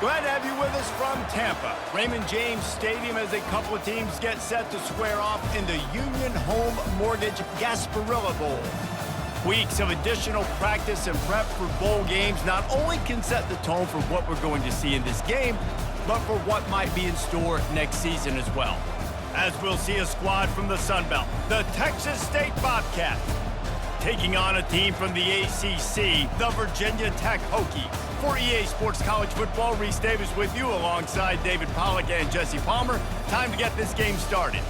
Glad to have you with us from Tampa. Raymond James Stadium as a couple of teams get set to square off in the Union Home Mortgage Gasparilla Bowl. Weeks of additional practice and prep for bowl games not only can set the tone for what we're going to see in this game, but for what might be in store next season as well. As we'll see a squad from the Sun Belt, the Texas State Bobcats, taking on a team from the ACC, the Virginia Tech Hokies. For EA Sports College Football, Reese Davis with you alongside David Pollack and Jesse Palmer. Time to get this game started.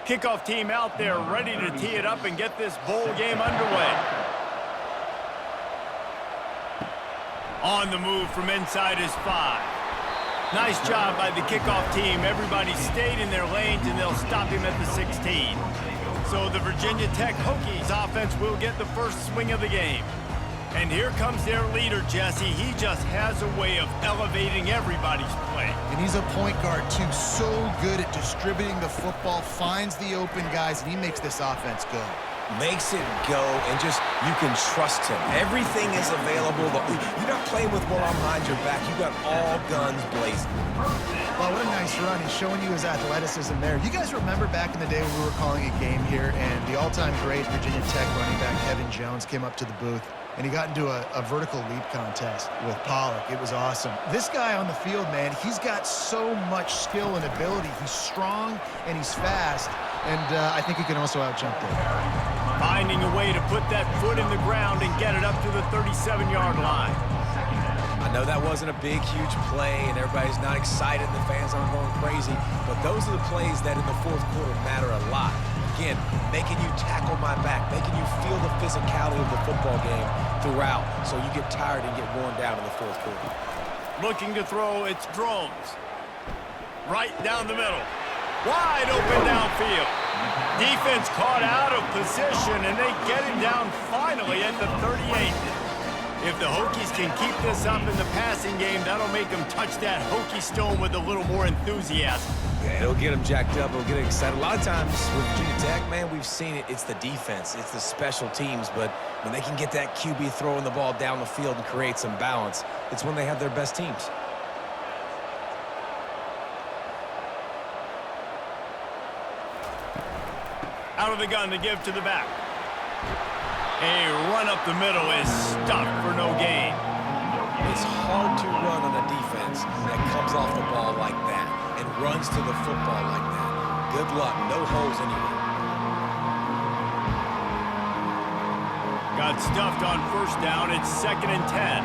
Kickoff team out there ready to tee it up and get this bowl game underway. On the move from inside is 5. Nice job by the kickoff team. Everybody stayed in their lanes, and they'll stop him at the 16. So the Virginia Tech Hokies offense will get the first swing of the game. And here comes their leader, Jesse. He just has a way of elevating everybody's play. And he's a point guard, too. So good at distributing the football, finds the open guys, and he makes this offense go. Makes it go, and just, you can trust him. Everything is available. You're not playing with one arm behind your back. You got all guns blazing. Wow, what a nice run. He's showing you his athleticism there. You guys remember back in the day when we were calling a game here, and the all-time great Virginia Tech running back Kevin Jones came up to the booth, and he got into a vertical leap contest with Pollack. It was awesome. This guy on the field, man, he's got so much skill and ability. He's strong, and he's fast, and I think he can also out-jump there. Finding a way to put that foot in the ground and get it up to the 37-yard line. I know that wasn't a big, huge play, and everybody's not excited, the fans aren't going crazy, but those are the plays that in the fourth quarter matter a lot. Again, making you tackle my back, making you feel the physicality of the football game throughout, so you get tired and get worn down in the fourth quarter. Looking to throw, it's Drones. Right down the middle. Wide open downfield. Defense caught out of position, and they get him down finally at the 38. If the Hokies can keep this up in the passing game, that'll make them touch that Hokie stone with a little more enthusiasm. Yeah, it'll get them jacked up. It'll get them excited. A lot of times with Virginia Tech, man, we've seen it. It's the defense. It's the special teams. But when they can get that QB throwing the ball down the field and create some balance, it's when they have their best teams. Out of the gun to give to the back. A run up the middle is stuck for no gain. It's hard to run on a defense that comes off the ball like that and runs to the football like that. Good luck. No holes anywhere. Got stuffed on first down. It's 2nd and 10.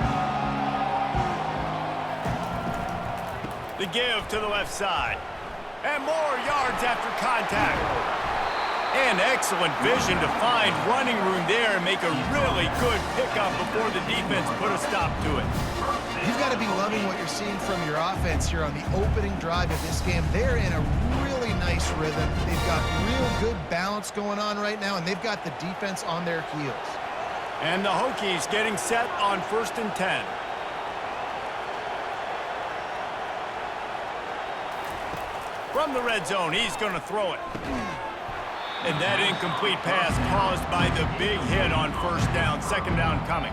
The give to the left side. And more yards after contact. And excellent vision to find running room there and make a really good pickup before the defense put a stop to it. You've got to be loving what you're seeing from your offense here on the opening drive of this game. They're in a really nice rhythm. They've got real good balance going on right now, and they've got the defense on their heels. And the Hokies getting set on 1st and 10. From the red zone, he's going to throw it. And that incomplete pass caused by the big hit on first down. 2nd down coming.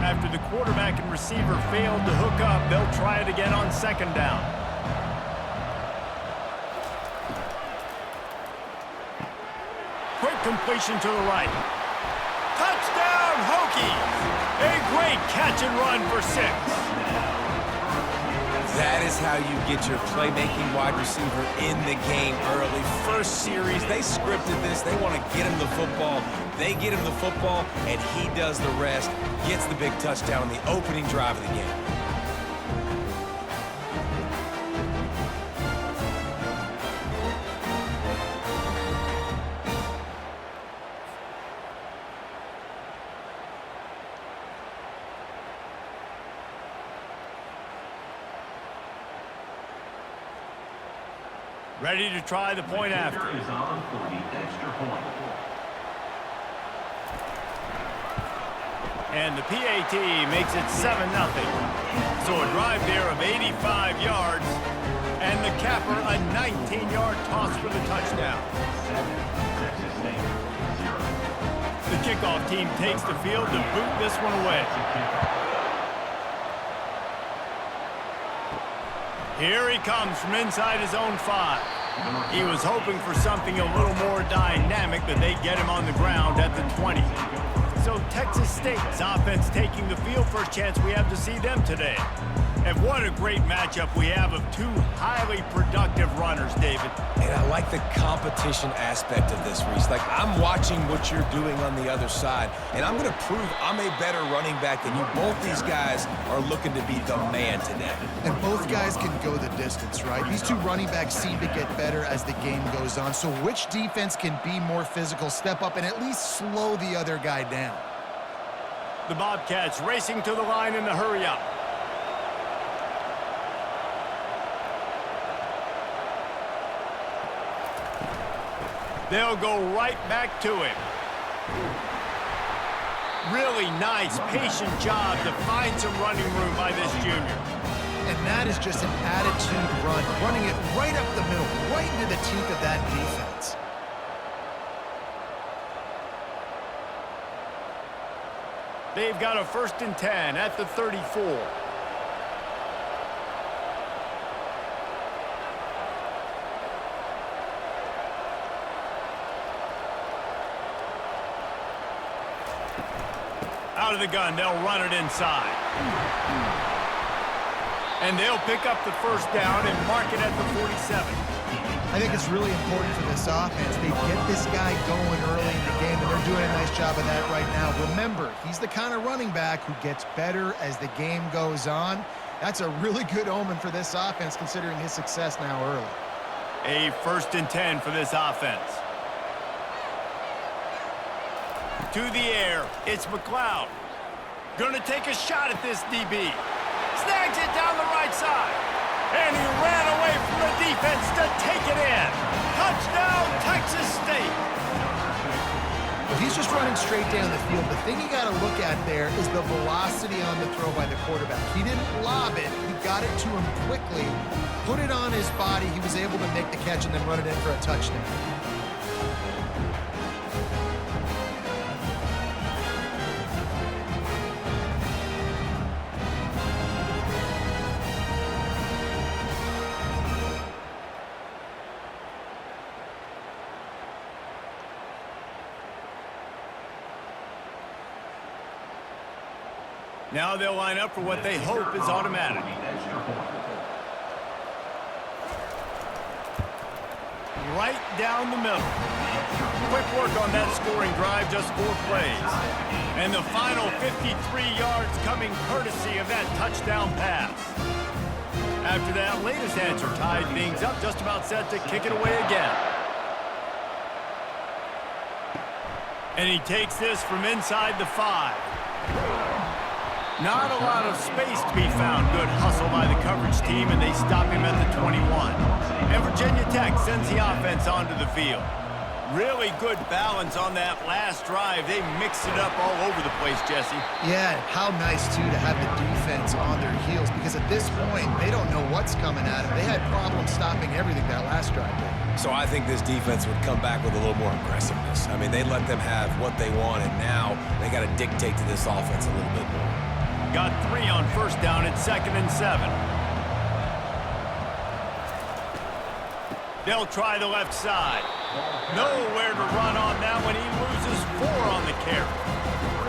After the quarterback and receiver failed to hook up, they'll try it again on 2nd down. Quick completion to the right. Touchdown, Hokies! A great catch and run for 6. That is how you get your playmaking wide receiver in the game early. First series, they scripted this. They want to get him the football. They get him the football, and he does the rest. Gets the big touchdown on the opening drive of the game. Ready to try the point after. And the PAT makes it 7-0. So a drive there of 85 yards. And the capper, a 19-yard toss for the touchdown. The kickoff team takes the field to boot this one away. Here he comes from inside his own 5. He was hoping for something a little more dynamic, but they get him on the ground at the 20. So Texas State's offense taking the field. First chance we have to see them today. And what a great matchup we have of two highly productive runners, David. And I like the competition aspect of this, Reese. Like, I'm watching what you're doing on the other side, and I'm going to prove I'm a better running back than you. Both these guys are looking to be the man today. And both guys can go the distance, right? These two running backs seem to get better as the game goes on. So which defense can be more physical, step up, and at least slow the other guy down? The Bobcats racing to the line in the hurry up. They'll go right back to him. Really nice, patient job to find some running room by this junior. And that is just an attitude run, running it right up the middle, right into the teeth of that defense. They've got a 1st and 10 at the 34. Out of the gun, they'll run it inside. And they'll pick up the first down and mark it at the 47. I think it's really important for this offense. They get this guy going early in the game, and they're doing a nice job of that right now. Remember, he's the kind of running back who gets better as the game goes on. That's a really good omen for this offense, considering his success now early. A 1st and 10 for this offense. To the air, it's McLeod. Gonna take a shot at this DB. Snags it down the right side. And he ran away from the defense to take it in. Touchdown, Texas State. Well, he's just running straight down the field. The thing you got to look at there is the velocity on the throw by the quarterback. He didn't lob it. He got it to him quickly, put it on his body. He was able to make the catch and then run it in for a touchdown. Now they'll line up for what they hope is automatic. Right down the middle. Quick work on that scoring drive, just 4 plays. And the final 53 yards coming courtesy of that touchdown pass. After that latest answer tied things up, just about set to kick it away again. And he takes this from inside the 5. Not a lot of space to be found. Good hustle by the coverage team, and they stop him at the 21. And Virginia Tech sends the offense onto the field. Really good balance on that last drive. They mixed it up all over the place, Jesse. Yeah, how nice, too, to have the defense on their heels, because at this point, they don't know what's coming at them. They had problems stopping everything that last drive did. So I think this defense would come back with a little more aggressiveness. I mean, they let them have what they want, and now they got to dictate to this offense a little bit more. Got 3 on 1st down at 2nd and 7. They'll try the left side. Nowhere to run on that one. He loses 4 on the carry.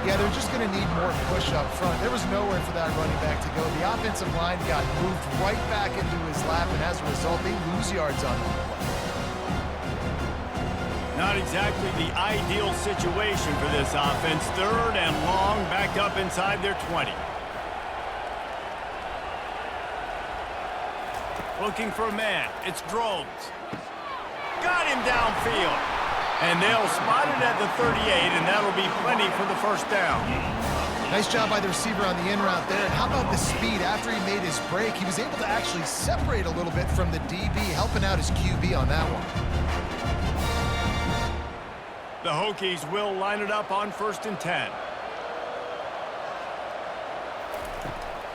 Yeah, they're just going to need more push up front. There was nowhere for that running back to go. The offensive line got moved right back into his lap, and as a result, they lose yards on that play. Not exactly the ideal situation for this offense. 3rd and long, backed up inside their 20. Looking for a man. It's Drones. Got him downfield. And they'll spot it at the 38, and that'll be plenty for the 1st down. Nice job by the receiver on the in route there. And how about the speed? After he made his break, he was able to actually separate a little bit from the DB, helping out his QB on that one. The Hokies will line it up on 1st and 10.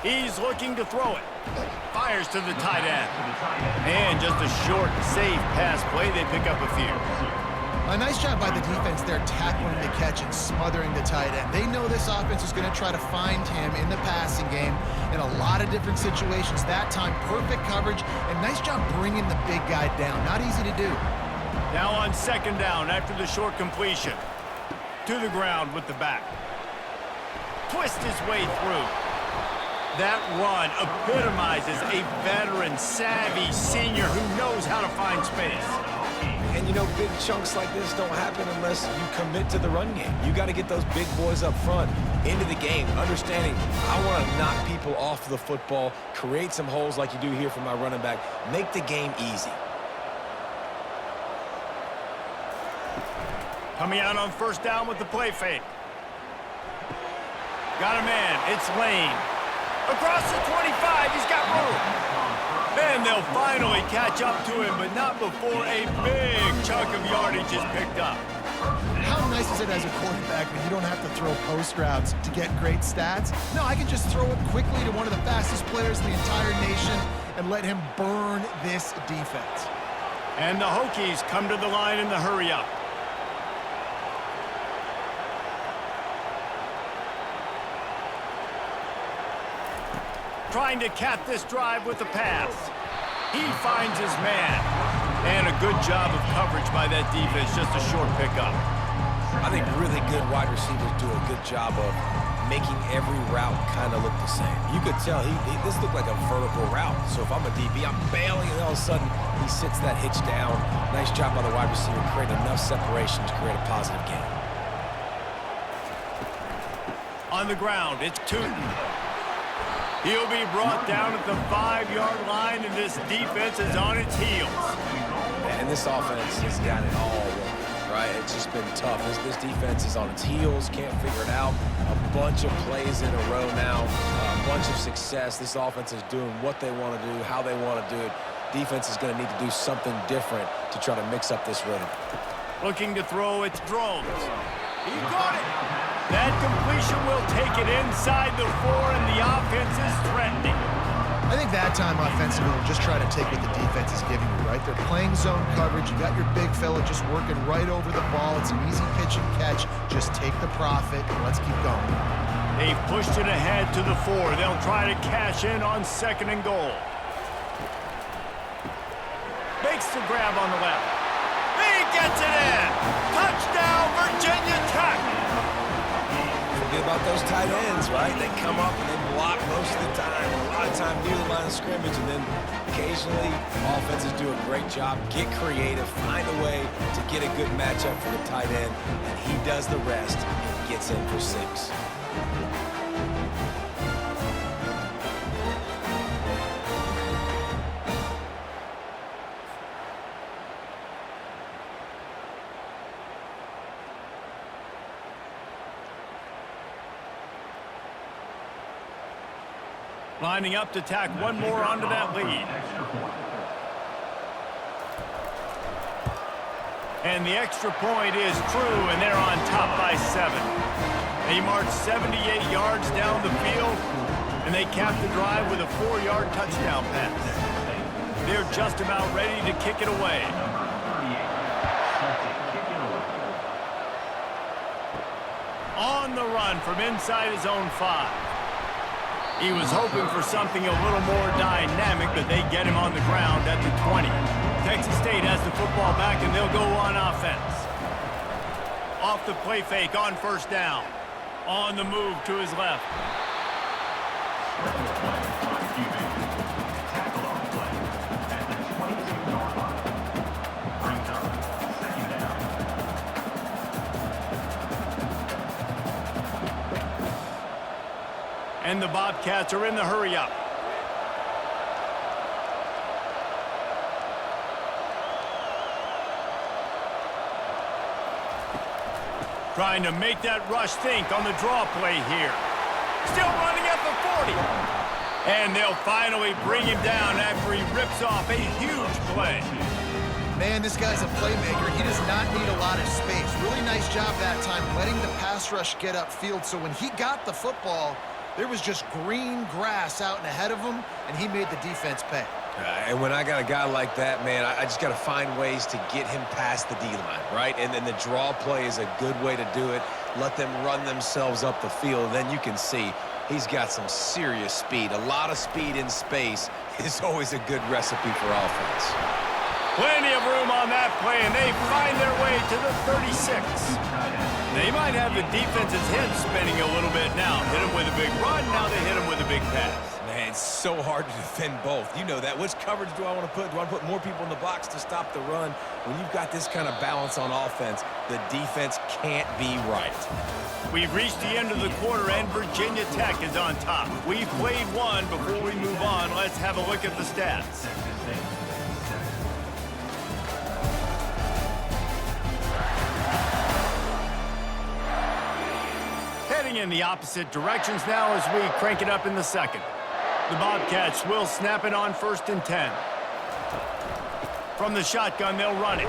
He's looking to throw it. Fires to the tight end. And just a short, safe pass play. They pick up a few. A nice job by the defense there, tackling the catch and smothering the tight end. They know this offense is going to try to find him in the passing game in a lot of different situations. That time, perfect coverage, and nice job bringing the big guy down. Not easy to do. Now on 2nd down after the short completion. To the ground with the back. Twist his way through. That run epitomizes a veteran, savvy senior who knows how to find space. And, you know, big chunks like this don't happen unless you commit to the run game. You got to get those big boys up front into the game, understanding I want to knock people off the football, create some holes like you do here for my running back, make the game easy. Coming out on 1st down with the play fake. Got a man. It's Lane. Across the 25. He's got room. And they'll finally catch up to him, but not before a big chunk of yardage is picked up. How nice is it as a quarterback when you don't have to throw post routes to get great stats? No, I can just throw it quickly to one of the fastest players in the entire nation and let him burn this defense. And the Hokies come to the line in the hurry-up. Trying to cap this drive with a pass. He finds his man. And a good job of coverage by that defense, just a short pickup. I think really good wide receivers do a good job of making every route kind of look the same. You could tell this looked like a vertical route. So if I'm a DB, I'm bailing, and all of a sudden he sits that hitch down. Nice job by the wide receiver, create enough separation to create a positive gain. On the ground, it's Tootin. He'll be brought down at the 5-yard line, and this defense is on its heels. And this offense has got it all wrong, right? It's just been tough. This defense is on its heels, can't figure it out. A bunch of plays in a row now, a bunch of success. This offense is doing what they want to do, how they want to do it. Defense is going to need to do something different to try to mix up this rhythm. Looking to throw, it's Drones. He got it. That completion will take it inside the 4, and the offense is threatening. I think that time offensively, we'll just try to take what the defense is giving you, right? They're playing zone coverage. You got your big fella just working right over the ball. It's an easy pitch and catch. Just take the profit, and let's keep going. They've pushed it ahead to the 4. They'll try to cash in on 2nd and goal. Makes the grab on the left. He gets it in. Touchdown, Virginia Tech. Forget about those tight ends, right? They come up and they block most of the time. A lot of time near the line of scrimmage, and then occasionally offenses do a great job, get creative, find a way to get a good matchup for the tight end, and he does the rest and gets in for 6. Lining up to tack one more onto that lead. And the extra point is true, and they're on top by 7. They march 78 yards down the field, and they cap the drive with a 4-yard touchdown pass. They're just about ready to kick it away. On the run from inside his own 5. He was hoping for something a little more dynamic, but they get him on the ground at the 20. Texas State has the football back, and they'll go on offense. Off the play fake on 1st down. On the move to his left. And the Bobcats are in the hurry-up. Trying to make that rush think on the draw play here. Still running at the 40. And they'll finally bring him down after he rips off a huge play. Man, this guy's a playmaker. He does not need a lot of space. Really nice job that time letting the pass rush get upfield. So when he got the football, there was just green grass out and ahead of him, and he made the defense pay. And when I got a guy like that, man, I just got to find ways to get him past the D-line, right? And then the draw play is a good way to do it. Let them run themselves up the field. Then you can see he's got some serious speed. A lot of speed in space is always a good recipe for offense. Plenty of room on that play, and they find their way to the 36. They might have the defense's head spinning a little bit now. Hit him with a big run, now they hit him with a big pass. Man, it's so hard to defend both. You know that. Which coverage do I want to put? Do I want to put more people in the box to stop the run? When you've got this kind of balance on offense, the defense can't be right. We've reached the end of the quarter, and Virginia Tech is on top. We've played one. Before we move on, let's have a look at the stats. Heading in the opposite directions now as we crank it up in the second. The Bobcats will snap it on 1st and 10. From the shotgun, they'll run it.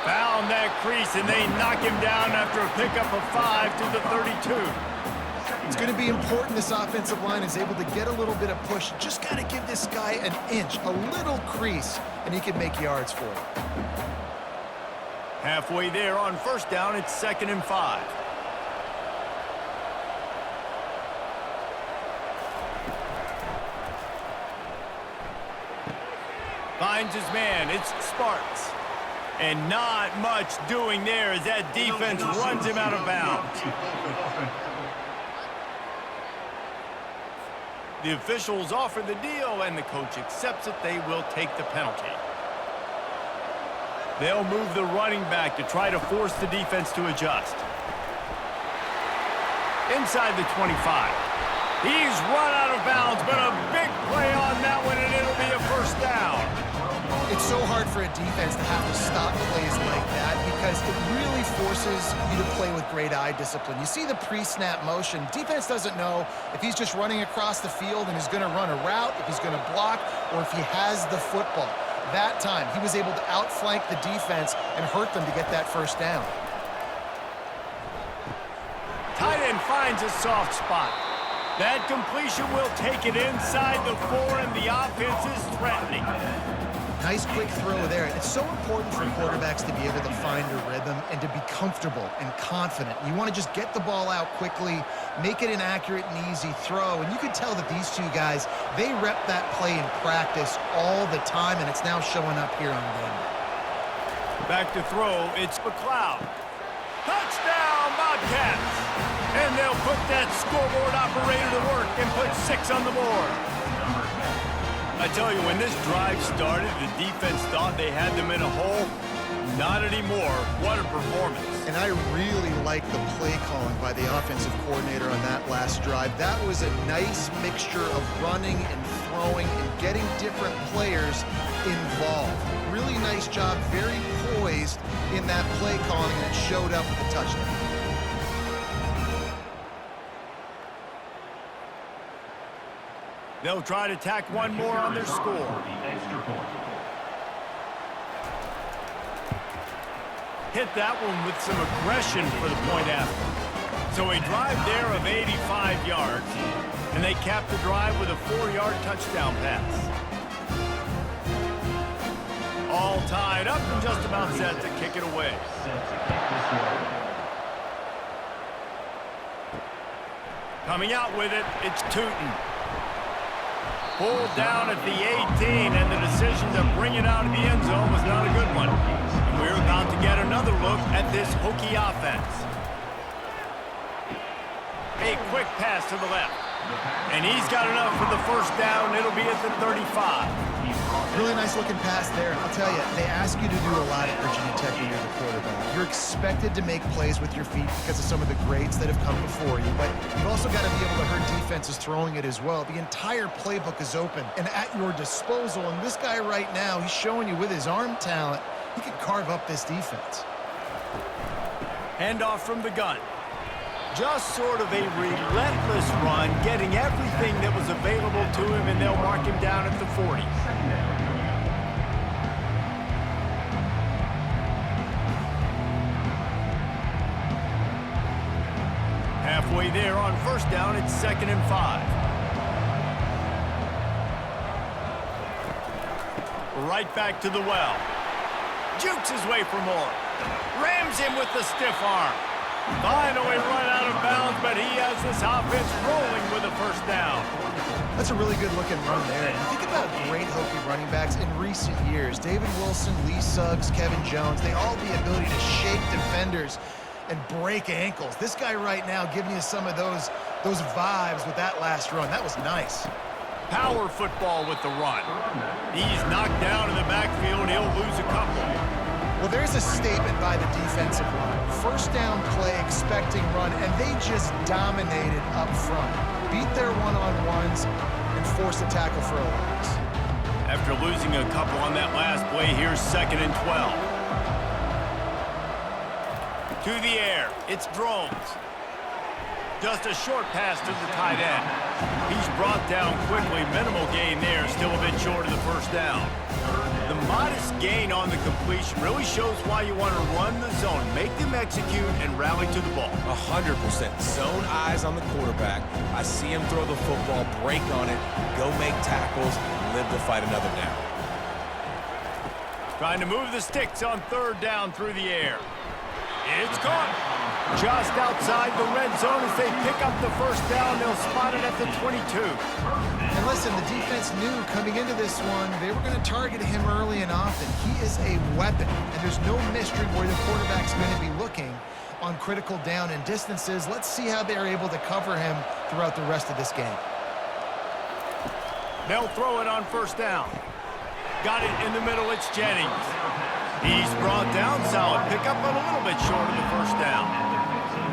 Found that crease, and they knock him down after a pickup of 5 to the 32. It's going to be important this offensive line is able to get a little bit of push. Just got to give this guy an inch, a little crease, and he can make yards for it. Halfway there on 1st down, it's 2nd and 5. Finds his man, it's Sparks. And not much doing there as that defense runs him out of bounds. The officials offer the deal, and the coach accepts it. They will take the penalty. They'll move the running back to try to force the defense to adjust. Inside the 25. He's run out of bounds, but a big play on that one, and it'll be a 1st down. It's so hard for a defense to have to stop plays like that because it really forces you to play with great eye discipline. You see the pre-snap motion. Defense doesn't know if he's just running across the field and is going to run a route, if he's going to block, or if he has the football. That time, he was able to outflank the defense and hurt them to get that 1st down. Tight end finds a soft spot. That completion will take it inside the 4, and the offense is threatening. Nice quick throw there. It's so important for quarterbacks to be able to find a rhythm and to be comfortable and confident. You want to just get the ball out quickly, make it an accurate and easy throw. And you can tell that these two guys, they rep that play in practice all the time, and it's now showing up here on game. Back to throw, it's McLeod. Touchdown, Bobcats! And they'll put that scoreboard operator to work and put 6 on the board. I tell you, when this drive started, the defense thought they had them in a hole. Not anymore. What a performance. And I really like the play calling by the offensive coordinator on that last drive. That was a nice mixture of running and throwing and getting different players involved. Really nice job, very poised in that play calling, and it showed up with a touchdown. They'll try to tack one more on their score. Hit that one with some aggression for the point after. So a drive there of 85 yards, and they cap the drive with a 4-yard touchdown pass. All tied up and just about set to kick it away. Coming out with it, it's Tootin. Pulled down at the 18, and the decision to bring it out of the end zone was not a good one. And we're about to get another look at this Hokie offense. A quick pass to the left. And he's got enough for the 1st down. It'll be at the 35. Really nice looking pass there. I'll tell you, they ask you to do a lot at Virginia Tech when you're the quarterback. You're expected to make plays with your feet because of some of the greats that have come before you, but you've also got to be able to hurt defenses throwing it as well. The entire playbook is open and at your disposal, and this guy right now, he's showing you with his arm talent, he could carve up this defense. Handoff from the gun. Just sort of a relentless run, getting everything that was available to him, and they'll mark him down at the 40. Halfway there on first down, it's 2nd and 5. Right back to the well. Jukes his way for more. Rams him with the stiff arm. Finally run out of bounds, but he has this offense rolling with a first down. That's a really good-looking run there. And think about great Hokie running backs in recent years. David Wilson, Lee Suggs, Kevin Jones, they all have the ability to shake defenders and break ankles. This guy right now giving you some of those vibes with that last run. That was nice. Power football with the run. He's knocked down in the backfield. He'll lose a couple. Well, there's a statement by the defensive line. First down play, expecting run, and they just dominated up front. Beat their one-on-ones and forced a tackle for a loss. After losing a couple on that last play, here's 2nd and 12. To the air, it's Drones. Just a short pass to the tight end. He's brought down quickly. Minimal gain there, still a bit short of the first down. The modest gain on the completion really shows why you want to run the zone, make them execute, and rally to the ball. 100%. Zone eyes on the quarterback. I see him throw the football, break on it, go make tackles, live to fight another down. Trying to move the sticks on 3rd down through the air. It's caught. Just outside the red zone as they pick up the first down. They'll spot it at the 22. And listen, the defense knew coming into this one, they were going to target him early and often. He is a weapon, and there's no mystery where the quarterback's going to be looking on critical down and distances. Let's see how they're able to cover him throughout the rest of this game. They'll throw it on first down. Got it in the middle. It's Jennings. He's brought down. Solid pickup, but a little bit short of the first down.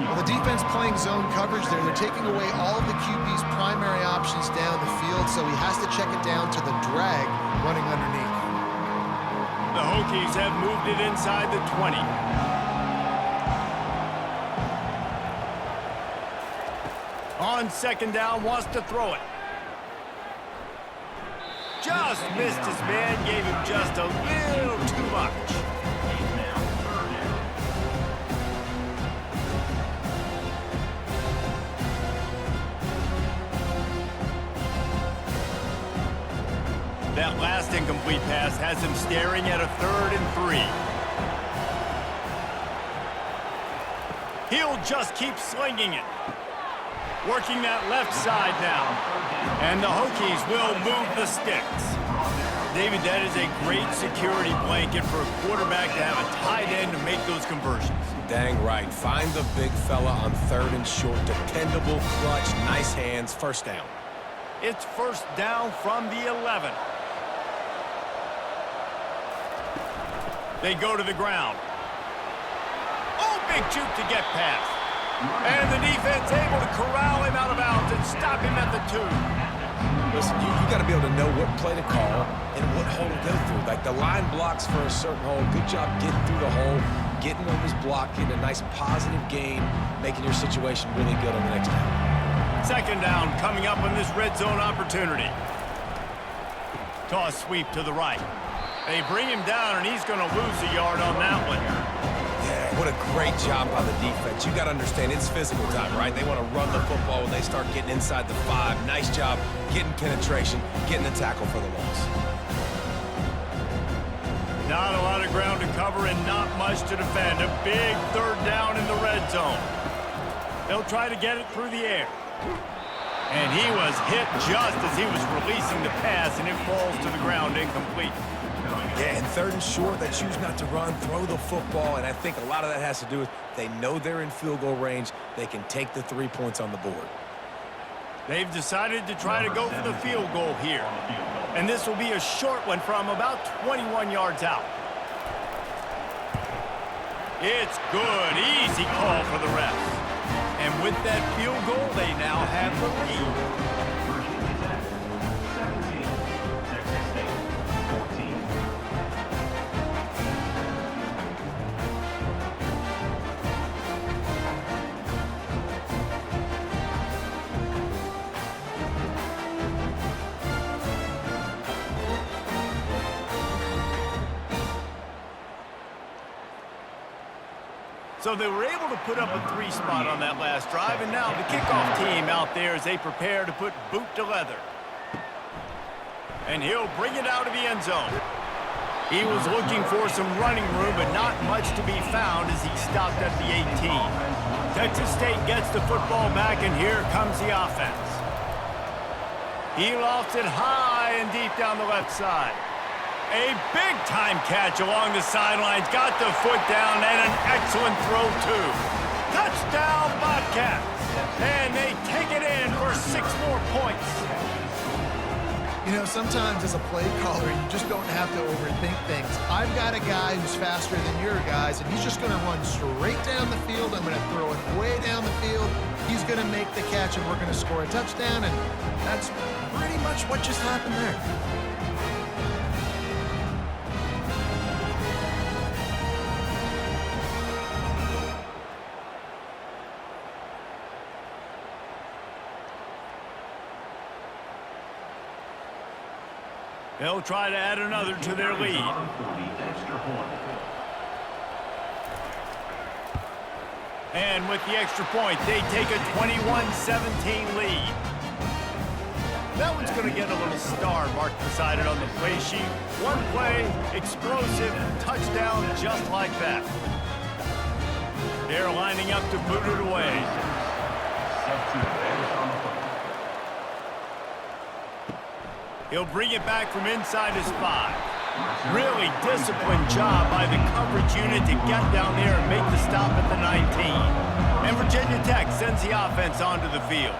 Well, the defense playing zone coverage there. They're taking away all of the QB's primary options down the field, so he has to check it down to the drag running underneath. The Hokies have moved it inside the 20. On 2nd down, wants to throw it. Just missed his man, gave him just a little too much. That last incomplete pass has him staring at a 3rd and 3. He'll just keep slinging it. Working that left side now. And the Hokies will move the sticks. David, that is a great security blanket for a quarterback to have a tight end to make those conversions. Dang right. Find the big fella on 3rd and short. Dependable, clutch, nice hands. First down. It's first down from the 11. They go to the ground. Oh, big juke to get past. And the defense able to corral him out of bounds and stop him at the 2. Listen, you got to be able to know what play to call and what hole to go through. Like the line blocks for a certain hole. Good job getting through the hole, getting on his block, getting a nice positive gain, making your situation really good on the next down. 2nd down coming up on this red zone opportunity. Toss sweep to the right. They bring him down, and he's going to lose a yard on that one. Yeah, what a great job by the defense. You got to understand, it's physical time, right? They want to run the football when they start getting inside the 5. Nice job getting penetration, getting the tackle for the loss. Not a lot of ground to cover and not much to defend. A big 3rd down in the red zone. They'll try to get it through the air. And he was hit just as he was releasing the pass, and it falls to the ground incomplete. Yeah, and 3rd and short, they choose not to run, throw the football, and I think a lot of that has to do with they know they're in field goal range. They can take the 3 points on the board. They've decided to try to go for the field goal here. And this will be a short one from about 21 yards out. It's good. Easy call for the refs. And with that field goal, they now have the lead. So they were able to put up a 3 spot on that last drive, and now the kickoff team out there as they prepare to put boot to leather. And he'll bring it out of the end zone. He was looking for some running room, but not much to be found as he stopped at the 18. Texas State gets the football back, and here comes the offense. He lofts it high and deep down the left side. A big-time catch along the sidelines. Got the foot down, and an excellent throw, too. Touchdown, Bobcats. And they take it in for 6 more points. You know, sometimes as a play caller, you just don't have to overthink things. I've got a guy who's faster than your guys, and he's just going to run straight down the field. I'm going to throw it way down the field. He's going to make the catch, and we're going to score a touchdown, and that's pretty much what just happened there. They'll try to add another to their lead. And with the extra point, they take a 21-17 lead. That one's going to get a little star marked beside it on the play sheet. One play, explosive, touchdown just like that. They're lining up to boot it away. He'll bring it back from inside his 5. Really disciplined job by the coverage unit to get down there and make the stop at the 19. And Virginia Tech sends the offense onto the field.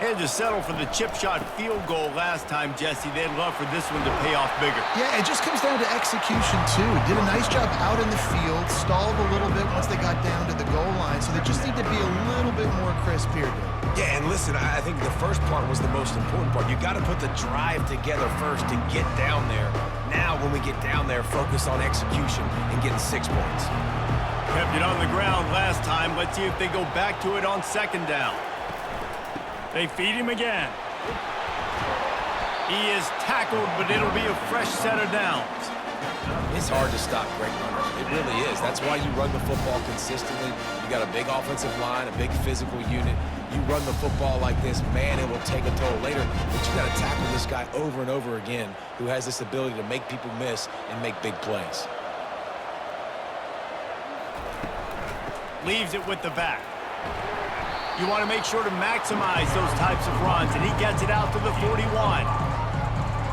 They had to settle for the chip shot field goal last time, Jesse. They'd love for this one to pay off bigger. Yeah, it just comes down to execution, too. Did a nice job out in the field, stalled a little bit once they got down to the goal line, so they just need to be a little bit more crisp here, dude. Yeah, and listen, I think the first part was the most important part. You got to put the drive together first to get down there. Now, when we get down there, focus on execution and getting 6 points. Kept it on the ground last time. Let's see if they go back to it on 2nd down. They feed him again. He is tackled, but it'll be a fresh set of downs. It's hard to stop great runners. It really is. That's why you run the football consistently. You got a big offensive line, a big physical unit. You run the football like this, man, it will take a toll later. But you got to tackle this guy over and over again who has this ability to make people miss and make big plays. Leaves it with the back. You want to make sure to maximize those types of runs, and he gets it out to the 41.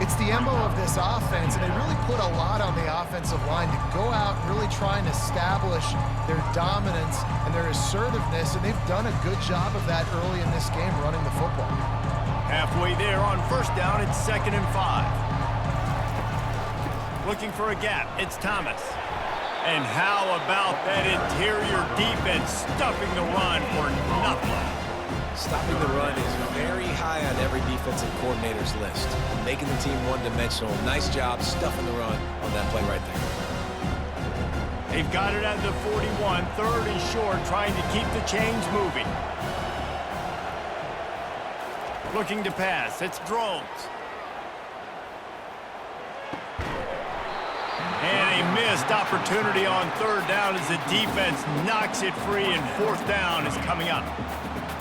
It's the MO of this offense, and they really put a lot on the offensive line to go out and really try and establish their dominance and their assertiveness, and they've done a good job of that early in this game running the football. Halfway there on 1st down, it's 2nd and 5. Looking for a gap, it's Thomas. And how about that interior defense stuffing the run for nothing? Stopping the run is very high on every defensive coordinator's list. Making the team one-dimensional. Nice job stuffing the run on that play right there. They've got it at the 41, 3rd and short, trying to keep the chains moving. Looking to pass, it's Drones. And a missed opportunity on 3rd down as the defense knocks it free, and 4th down is coming up.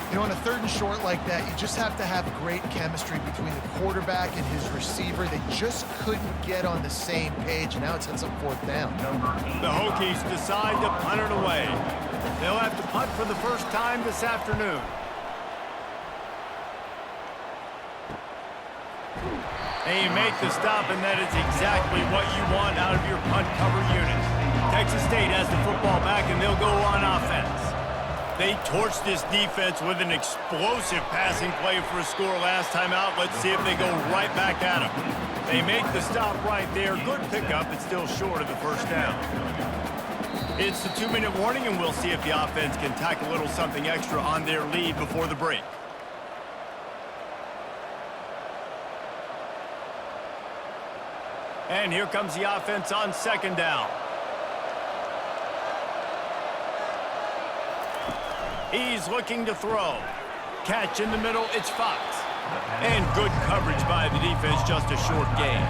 You know, on a 3rd and short like that, you just have to have great chemistry between the quarterback and his receiver. They just couldn't get on the same page, and now it sets up 4th down. The Hokies decide to punt it away. They'll have to punt for the first time this afternoon. And you make the stop, and that is exactly what you want out of your punt cover unit. Texas State has the football back, and they'll go on offense. They torched this defense with an explosive passing play for a score last time out. Let's see if they go right back at them. They make the stop right there. Good pickup. It's still short of the 1st down. It's the 2-minute warning, and we'll see if the offense can tack a little something extra on their lead before the break. And here comes the offense on 2nd down. He's looking to throw. Catch in the middle, it's Fox. And good coverage by the defense, just a short gain.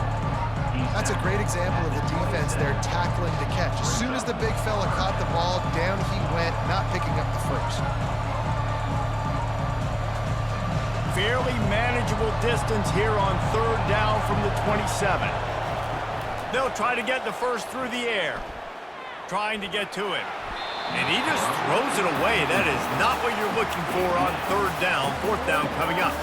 That's a great example of the defense there tackling to catch. As soon as the big fella caught the ball, down he went, not picking up the first. Fairly manageable distance here on third down from the 27. They'll try to get the first through the air. Trying to get to him. And he just throws it away. That is not what you're looking for on third down. Fourth down coming up.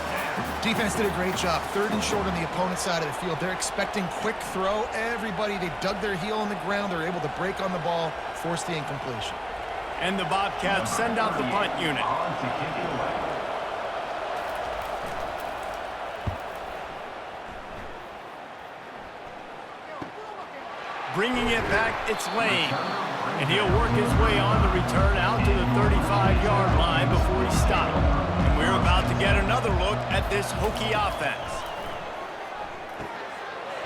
Defense did a great job. Third and short on the opponent's side of the field. They're expecting quick throw. Everybody, they dug their heel on the ground. They're able to break on the ball, force the incompletion. And the Bobcats send out the punt unit. Bringing it back, it's Lane. And he'll work his way on the return out to the 35-yard line before he stopped. And we're about to get another look at this Hokie offense.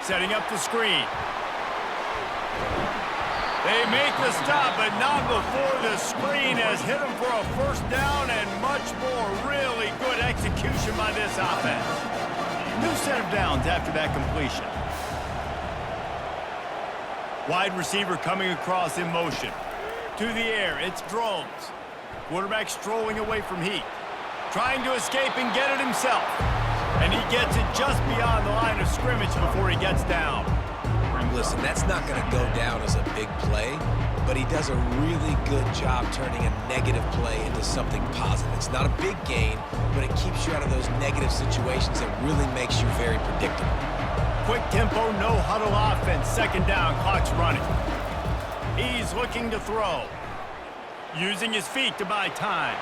Setting up the screen. They make the stop, but not before the screen has hit them for a first down and much more. Really good execution by this offense. New set of downs after that completion. Wide receiver coming across in motion. To the air, it's Drones. Quarterback strolling away from Heat. Trying to escape and get it himself. And he gets it just beyond the line of scrimmage before he gets down. Listen, that's not going to go down as a big play, but he does a really good job turning a negative play into something positive. It's not a big gain, but it keeps you out of those negative situations and really makes you very predictable. Quick tempo, no huddle offense. Second down, clock's running. He's looking to throw. Using his feet to buy time.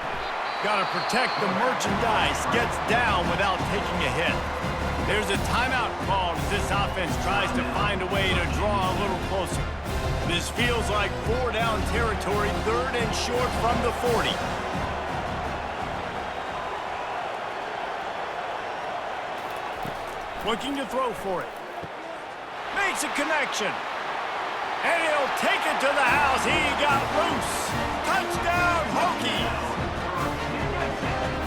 Got to protect the merchandise. Gets down without taking a hit. There's a timeout called as this offense tries to find a way to draw a little closer. This feels like four-down territory, third and short from the 40. Looking to throw for it. Makes a connection. And he'll take it to the house. He got loose. Touchdown, Hokies.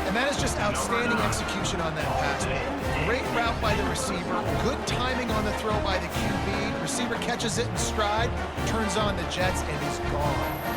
And that is just outstanding execution on that pass. Great route by the receiver. Good timing on the throw by the QB. Receiver catches it in stride, turns on the jets, and he's gone.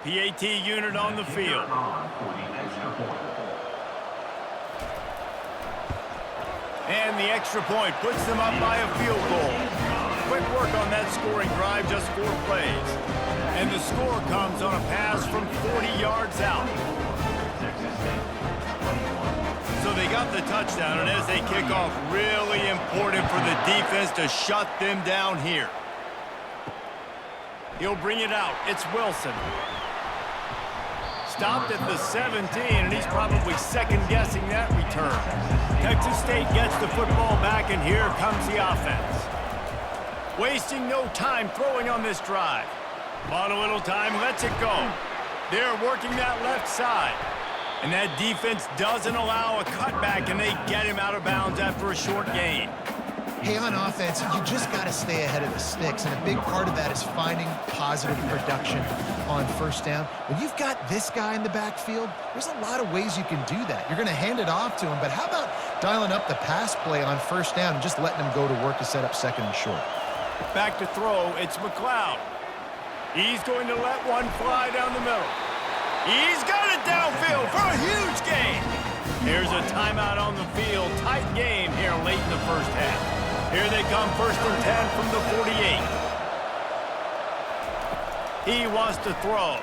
PAT unit on the field. And the extra point puts them up by a field goal. Quick work on that scoring drive, just 4 plays. And the score comes on a pass from 40 yards out. So they got the touchdown, and as they kick off, really important for the defense to shut them down here. He'll bring it out. It's Wilson. Stopped at the 17, and he's probably second-guessing that return. Texas State gets the football back, and here comes the offense. Wasting no time throwing on this drive. On a little time, lets it go. They're working that left side. And that defense doesn't allow a cutback, and they get him out of bounds after a short gain. Hey, on offense, you just got to stay ahead of the sticks, and a big part of that is finding positive production on first down. When you've got this guy in the backfield, there's a lot of ways you can do that. You're going to hand it off to him, but how about dialing up the pass play on first down and just letting him go to work to set up second and short? Back to throw, it's McLeod. He's going to let one fly down the middle. He's got it downfield for a huge gain. Here's a timeout on the field. Tight game here late in the first half. Here they come, first and 10 from the 48. He wants to throw.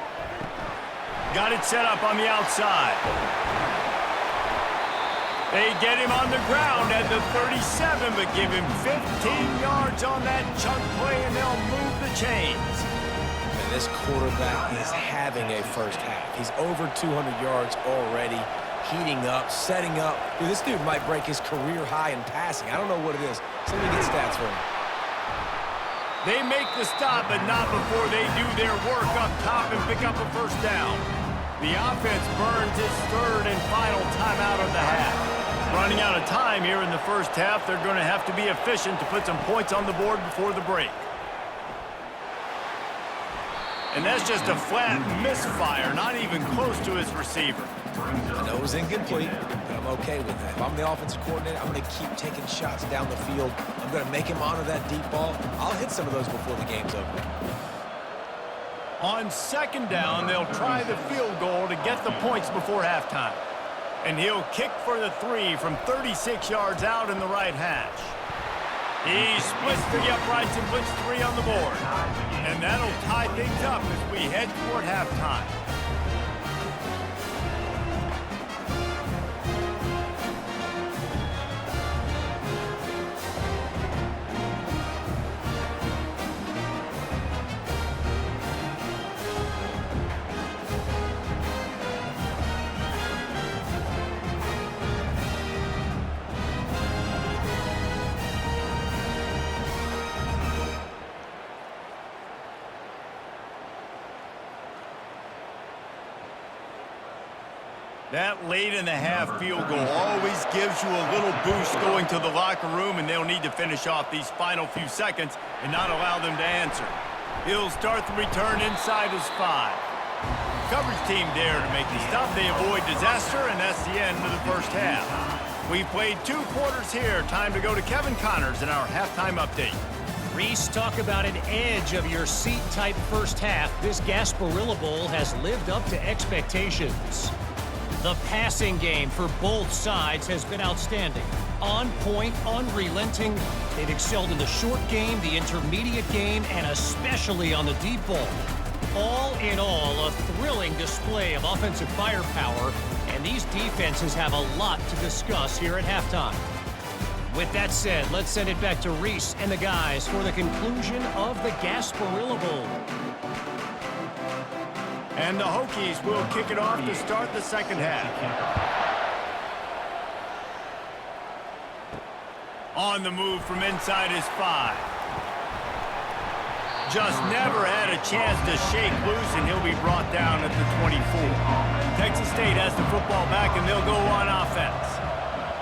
Got it set up on the outside. They get him on the ground at the 37, but give him 15 yards on that chunk play, and they'll move the chains. And this quarterback is having a first half. He's over 200 yards already. Heating up, setting up. Dude, this dude might break his career high in passing. I don't know what it is. So let me get stats for him. They make the stop, but not before they do their work up top and pick up a first down. The offense burns its third and final timeout of the half. Running out of time here in the first half, they're going to have to be efficient to put some points on the board before the break. And that's just a flat misfire, not even close to his receiver. I know it was incomplete, but I'm okay with that. If I'm the offensive coordinator, I'm going to keep taking shots down the field. I'm going to make him honor that deep ball. I'll hit some of those before the game's over. On second down, they'll try the field goal to get the points before halftime. And he'll kick for the 3 from 36 yards out in the right hash. He splits the uprights and puts 3 on the board. And that'll tie things up as we head toward halftime. That late-in-the-half field goal always gives you a little boost going to the locker room, and they'll need to finish off these final few seconds and not allow them to answer. He'll start the return inside his 5. Coverage team there to make the stop. They avoid disaster, and that's the end of the first half. We've played 2 quarters here. Time to go to Kevin Connors in our halftime update. Reese, talk about an edge of your seat type first half. This Gasparilla Bowl has lived up to expectations. The passing game for both sides has been outstanding. On point, unrelenting. They've excelled in the short game, the intermediate game, and especially on the deep ball. All in all, a thrilling display of offensive firepower, and these defenses have a lot to discuss here at halftime. With that said, let's send it back to Reese and the guys for the conclusion of the Gasparilla Bowl. And the Hokies will kick it off to start the second half. On the move from inside his 5. Just never had a chance to shake loose, and he'll be brought down at the 24. Texas State has the football back, and they'll go on offense.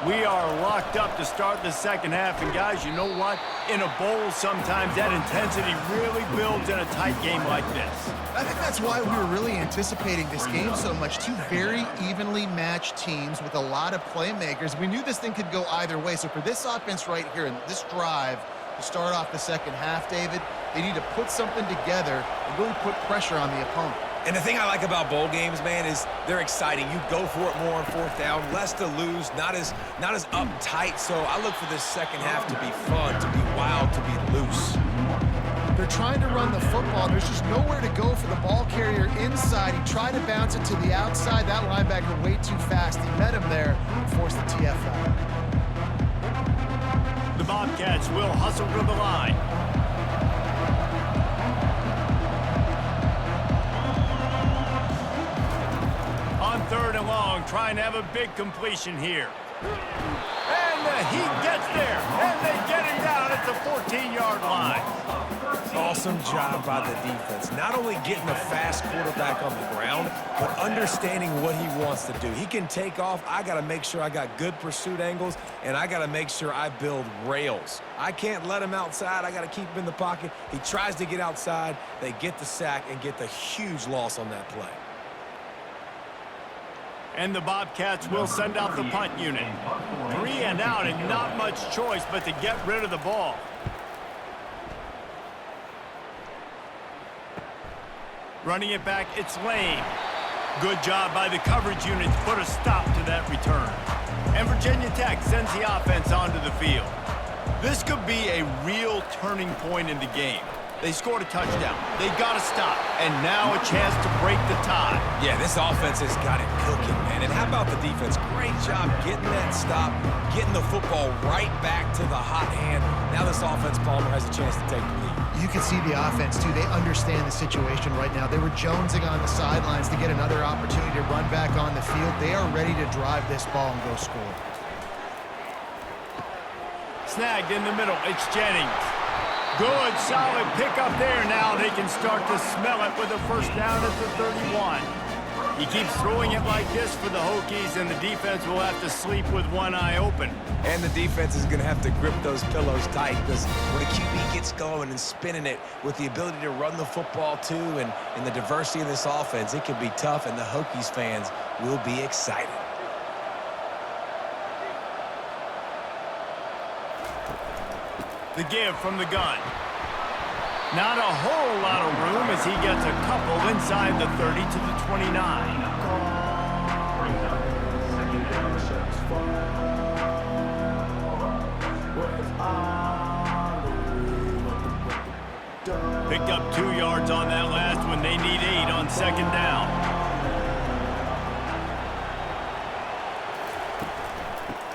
We are locked up to start the second half, and guys, you know what? In a bowl, sometimes that intensity really builds in a tight game like this. I think that's why we were really anticipating this game so much. 2 very evenly matched teams with a lot of playmakers. We knew this thing could go either way. So for this offense right here and this drive to start off the second half, David, they need to put something together and really put pressure on the opponent. And the thing I like about bowl games, man, is they're exciting. You go for it more on fourth down, less to lose, not as uptight. So I look for this second half to be fun, to be wild, to be loose. They're trying to run the football. There's just nowhere to go for the ball carrier inside. He tried to bounce it to the outside. That linebacker way too fast. He met him there and forced the TFL. The Bobcats will hustle to the line. On 3rd and long, trying to have a big completion here. And he gets there, and they get him down at the 14-yard line. Awesome job by the defense. Not only getting a fast quarterback on the ground, but understanding what he wants to do. He can take off. I got to make sure I got good pursuit angles, and I got to make sure I build rails. I can't let him outside. I got to keep him in the pocket. He tries to get outside. They get the sack and get the huge loss on that play. And the Bobcats will send out the punt unit. 3 and out, and not much choice but to get rid of the ball. Running it back, it's Lane. Good job by the coverage unit to put a stop to that return. And Virginia Tech sends the offense onto the field. This could be a real turning point in the game. They scored a touchdown. They got to stop. And now a chance to break the tie. Yeah, this offense has got it cooking, man. And how about the defense? Great job getting that stop, getting the football right back to the hot hand. Now this offense, Palmer, has a chance to take the lead. You can see the offense, too. They understand the situation right now. They were jonesing on the sidelines to get another opportunity to run back on the field. They are ready to drive this ball and go score. Snagged in the middle. It's Jennings. Good, solid pickup there. Now they can start to smell it with a first down at the 31. He keeps throwing it like this for the Hokies, and the defense will have to sleep with one eye open. And the defense is going to have to grip those pillows tight because when a QB gets going and spinning it with the ability to run the football too and the diversity of this offense, it can be tough, and the Hokies fans will be excited. The give from the gun. Not a whole lot of room as he gets a couple inside the 30 to the 29. Picked up 2 yards on that last one. They need 8 on second down.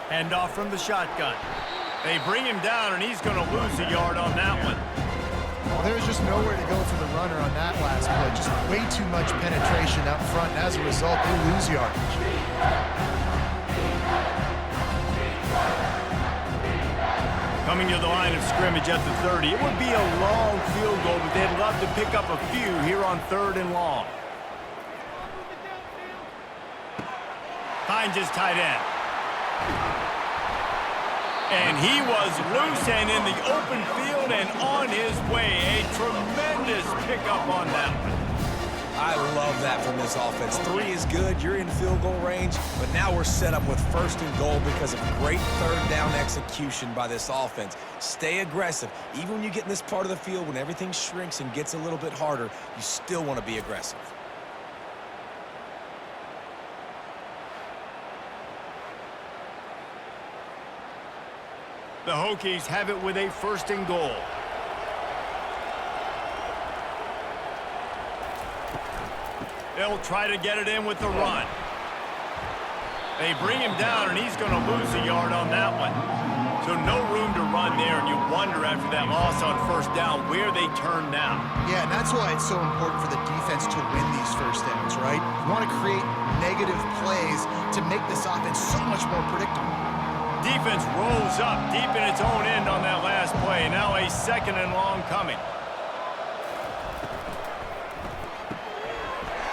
Hand off from the shotgun. They bring him down, and he's going to lose a yard on that one. Well, there's just nowhere to go for the runner on that last play. Just way too much penetration up front, and as a result, they lose yardage. Coming to the line of scrimmage at the 30. It would be a long field goal, but they'd love to pick up a few here on 3rd and long. Finds his tight end. And he was loose and in the open field and on his way. A tremendous pickup on that one. I love that from this offense. 3 is good. You're in field goal range, but now we're set up with 1st and goal because of great 3rd down execution by this offense. Stay aggressive. Even when you get in this part of the field, when everything shrinks and gets a little bit harder, you still want to be aggressive. The Hokies have it with a 1st and goal. They'll try to get it in with the run. They bring him down, and he's going to lose a yard on that one. So no room to run there, and you wonder after that loss on 1st down where they turn now. Yeah, and that's why it's so important for the defense to win these 1st downs, right? You want to create negative plays to make this offense so much more predictable. Defense rolls up deep in its own end on that last play. Now a 2nd and long coming.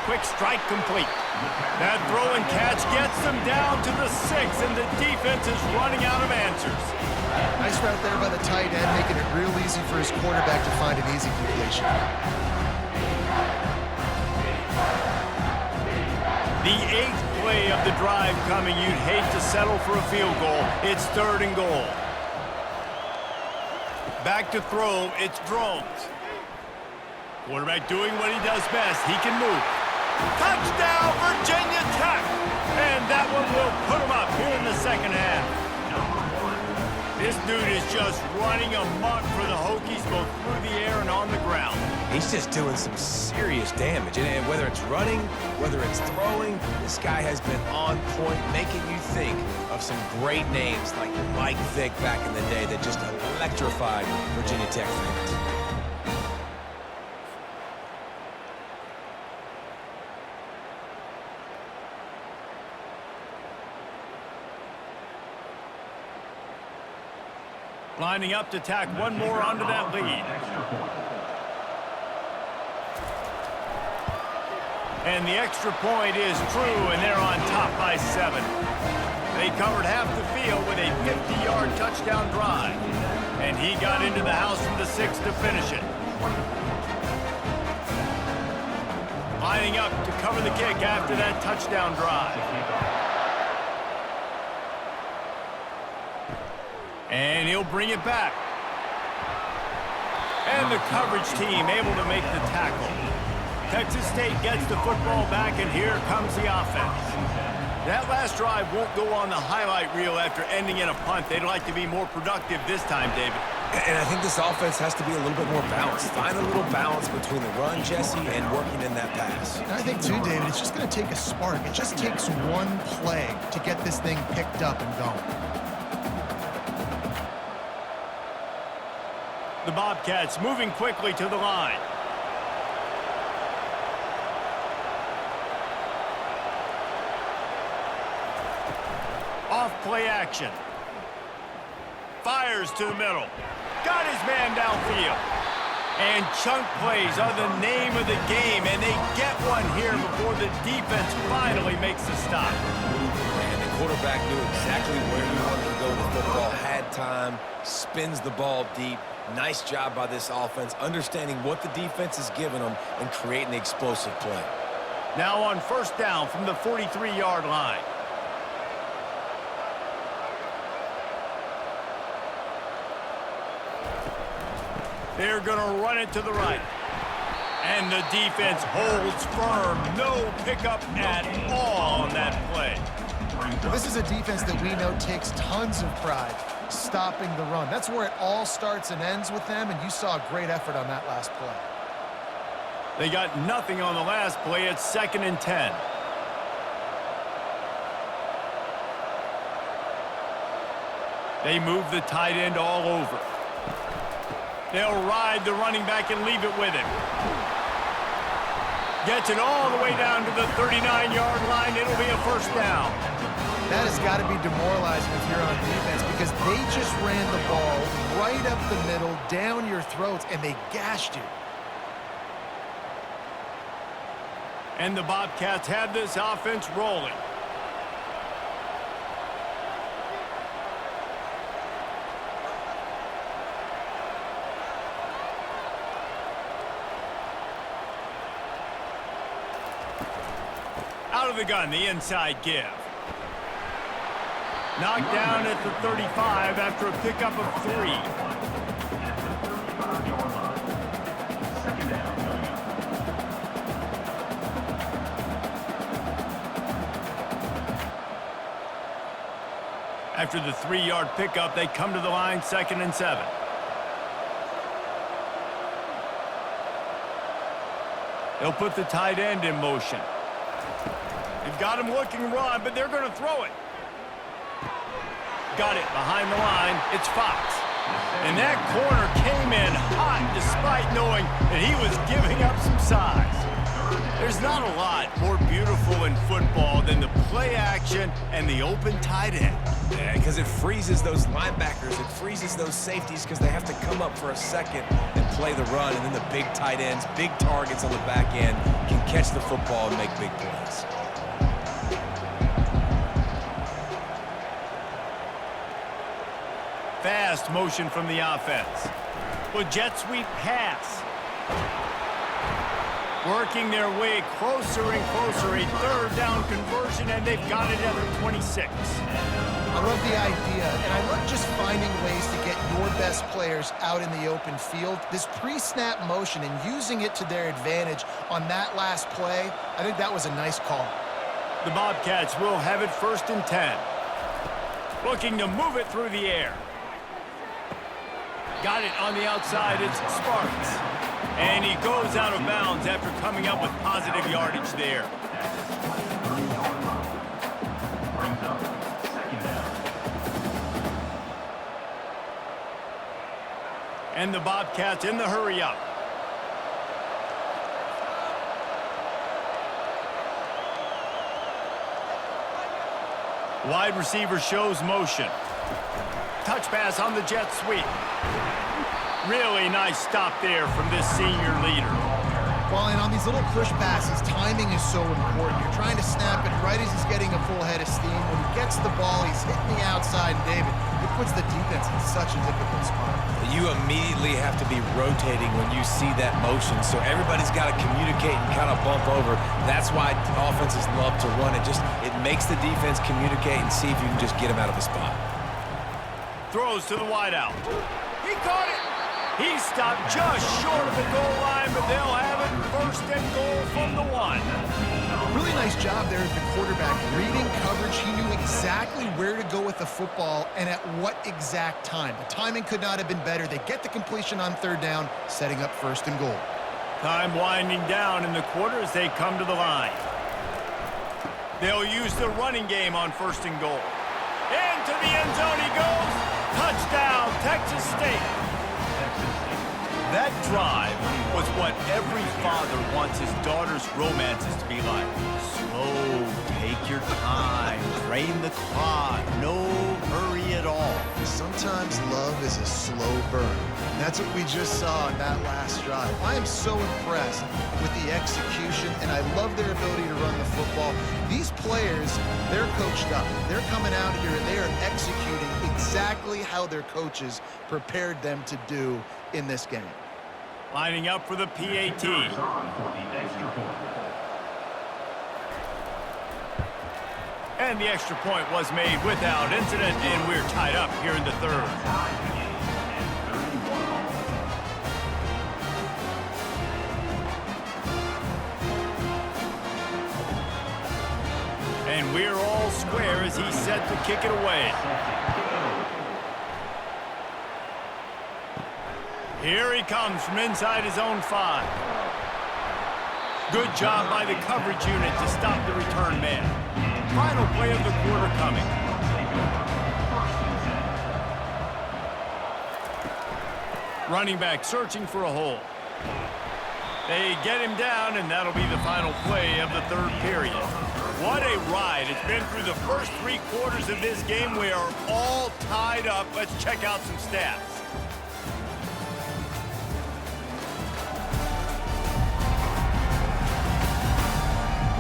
Quick strike complete. That throw and catch gets them down to the 6, and the defense is running out of answers. Nice route there by the tight end, making it real easy for his quarterback to find an easy completion. The 8th play of the drive coming. You'd hate to settle for a field goal. It's 3rd and goal. Back to throw. It's Drones. Quarterback doing what he does best. He can move. Touchdown, Virginia Tech! And that one will put them up here in the 2nd half. This dude is just running amok for the Hokies, both through the air and on the ground. He's just doing some serious damage. And whether it's running, whether it's throwing, this guy has been on point, making you think of some great names like Mike Vick back in the day that just electrified Virginia Tech fans. Lining up to tack one more onto that lead. And the extra point is true, and they're on top by 7. They covered half the field with a 50-yard touchdown drive. And he got into the house from the 6 to finish it. Lining up to cover the kick after that touchdown drive. And he'll bring it back. And the coverage team able to make the tackle. Texas State gets the football back, and here comes the offense. That last drive won't go on the highlight reel after ending in a punt. They'd like to be more productive this time, David. And I think this offense has to be a little bit more balanced. Find a little balance between the run, Jesse, and working in that pass. And I think, too, David, it's just going to take a spark. It just takes one play to get this thing picked up and going. The Bobcats moving quickly to the line. Off play action. Fires to the middle. Got his man downfield. And chunk plays are the name of the game, and they get one here before the defense finally makes the stop. And the quarterback knew exactly where he wanted to go with the football, had time, spins the ball deep. Nice job by this offense, understanding what the defense is giving them and creating the explosive play. Now on first down from the 43-yard line. They're going to run it to the right. And the defense holds firm. No pickup at all on that play. Well, this is a defense that we know takes tons of pride stopping the run. That's where it all starts and ends with them, and you saw a great effort on that last play. They got nothing on the last play. It's 2nd and 10. They move the tight end all over. They'll ride the running back and leave it with him. Gets it all the way down to the 39-yard line. It'll be a first down. That has got to be demoralizing if you're on defense because they just ran the ball right up the middle, down your throats, and they gashed you. And the Bobcats have this offense rolling. Out of the gun, the inside give. Knocked down at the 35 after a pickup of 3. After the 3-yard pickup, they come to the line, 2nd and 7. They'll put the tight end in motion. They've got him looking run, but they're going to throw it. Got it behind the line. It's Fox. And that corner came in hot despite knowing that he was giving up some size. There's not a lot more beautiful in football than the play action and the open tight end. Yeah, because it freezes those linebackers. It freezes those safeties because they have to come up for a second and play the run. And then the big tight ends, big targets on the back end, can catch the football and make big plays. Fast motion from the offense. Well, jet sweep pass. Working their way closer and closer. A 3rd down conversion, and they've got it at the 26. I love the idea, and I love just finding ways to get your best players out in the open field. This pre-snap motion and using it to their advantage on that last play, I think that was a nice call. The Bobcats will have it 1st and 10. Looking to move it through the air. Got it on the outside. It's Sparks. And he goes out of bounds after coming up with positive yardage there. And the Bobcats in the hurry-up. Wide receiver shows motion. Touch pass on the jet sweep. Really nice stop there from this senior leader. Well, and on these little push passes, timing is so important. You're trying to snap it right as he's getting a full head of steam. When he gets the ball, he's hitting the outside, and David, it puts the defense in such a difficult spot. You immediately have to be rotating when you see that motion, so everybody's got to communicate and kind of bump over. That's why offenses love to run it. It makes the defense communicate and see if you can just get them out of a spot. Throws to the wideout. He caught it. He stopped just short of the goal line, but they'll have it 1st and goal from the 1. Really nice job there at the quarterback. Reading coverage, he knew exactly where to go with the football and at what exact time. The timing could not have been better. They get the completion on 3rd down, setting up 1st and goal. Time winding down in the quarter as they come to the line. They'll use the running game on 1st and goal. Into the end zone he goes. Touchdown, Texas State. That drive was what every father wants his daughter's romances to be like. Slow, take your time, drain the clock, no hurry at all. Sometimes love is a slow burn. That's what we just saw in that last drive. I am so impressed with the execution, and I love their ability to run the football. These players, they're coached up. They're coming out here, and they are executing exactly how their coaches prepared them to do in this game. Lining up for the PAT. And the extra point was made without incident, and we're tied up here in the third. And we're all square as he's set to kick it away. Here he comes from inside his own 5. Good job by the coverage unit to stop the return man. Final play of the quarter coming. Running back searching for a hole. They get him down, and that'll be the final play of the third period. What a ride. It's been through the first 3 quarters of this game. We are all tied up. Let's check out some stats.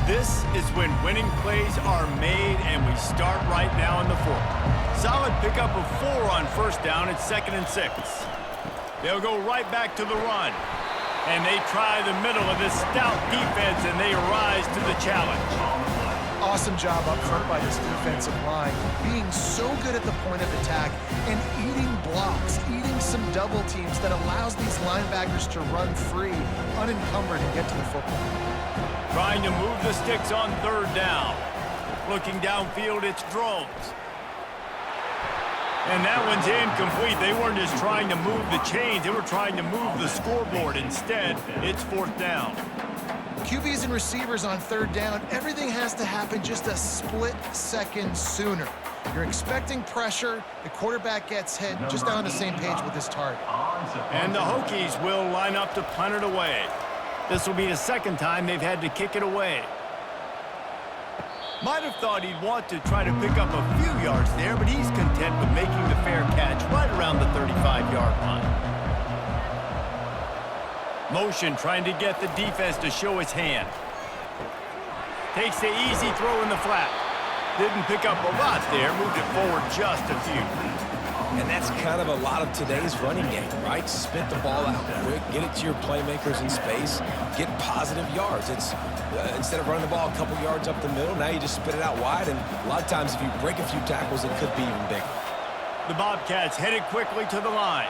This is when winning plays are made, and we start right now in the fourth. Solid pickup of 4 on first down at 2nd and 6. They'll go right back to the run. And they try the middle of this stout defense, and they rise to the challenge. Awesome job up front by this defensive line, being so good at the point of attack and eating blocks, eating some double teams that allows these linebackers to run free, unencumbered, and get to the football. Trying to move the sticks on 3rd down. Looking downfield, it's Drones. And that one's incomplete. They weren't just trying to move the chains. They were trying to move the scoreboard. Instead, it's 4th down. QBs and receivers on 3rd down, everything has to happen just a split second sooner. You're expecting pressure. The quarterback gets hit, just not on the same page with his target. And the Hokies will line up to punt it away. This will be the 2nd time they've had to kick it away. Might have thought he'd want to try to pick up a few yards there, but he's content with making the fair catch right around the 35-yard line. Motion trying to get the defense to show his hand. Takes the easy throw in the flat. Didn't pick up a lot there, moved it forward just a few. And that's kind of a lot of today's running game, right? Spit the ball out quick, get it to your playmakers in space, get positive yards. It's instead of running the ball a couple yards up the middle, now you just spit it out wide, and a lot of times if you break a few tackles, it could be even bigger. The Bobcats headed quickly to the line.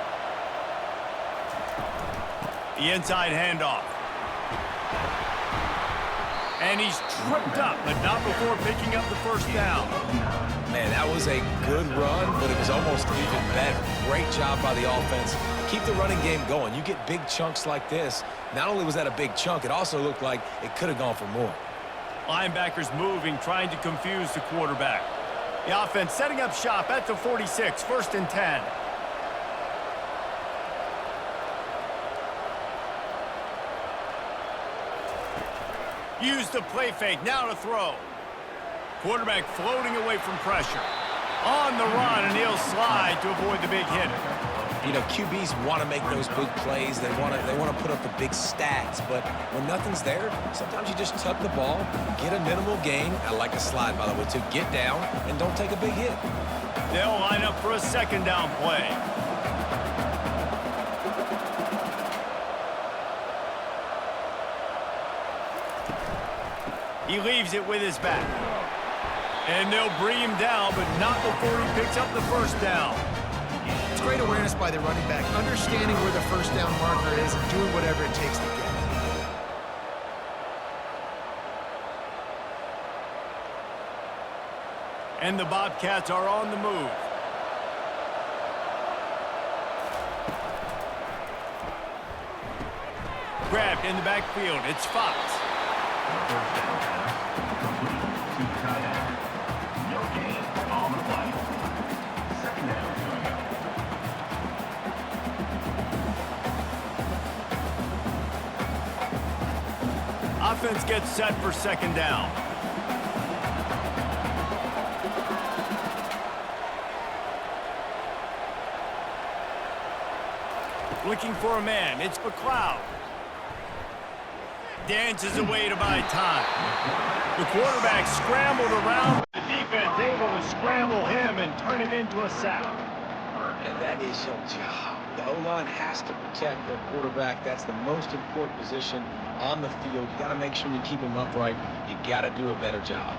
The inside handoff. And he's tripped up, but not before picking up the first down. Man, that was a good run, but it was almost even better. Great job by the offense. Keep the running game going. You get big chunks like this. Not only was that a big chunk, it also looked like it could have gone for more. Linebackers moving, trying to confuse the quarterback. The offense setting up shop at the 46, 1st and 10. Use the play fake, now to throw. Quarterback floating away from pressure. On the run, and he'll slide to avoid the big hit. You know, QBs want to make those big plays. They want to put up the big stats. But when nothing's there, sometimes you just tuck the ball, get a minimal gain. I like a slide, by the way, to get down and don't take a big hit. They'll line up for a 2nd down play. He leaves it with his back. And they'll bring him down, but not before he picks up the first down. It's great awareness by the running back, understanding where the first down marker is and doing whatever it takes to get it. And the Bobcats are on the move. Grabbed in the backfield. It's Fox. Offense gets set for 2nd down. Looking for a man. It's McLeod. Dances away to buy time. The quarterback scrambled around. The defense able to scramble him and turn it into a sack. And that is your job. The O-line has to protect their quarterback. That's the most important position on the field. You got to make sure you keep him upright. You got to do a better job.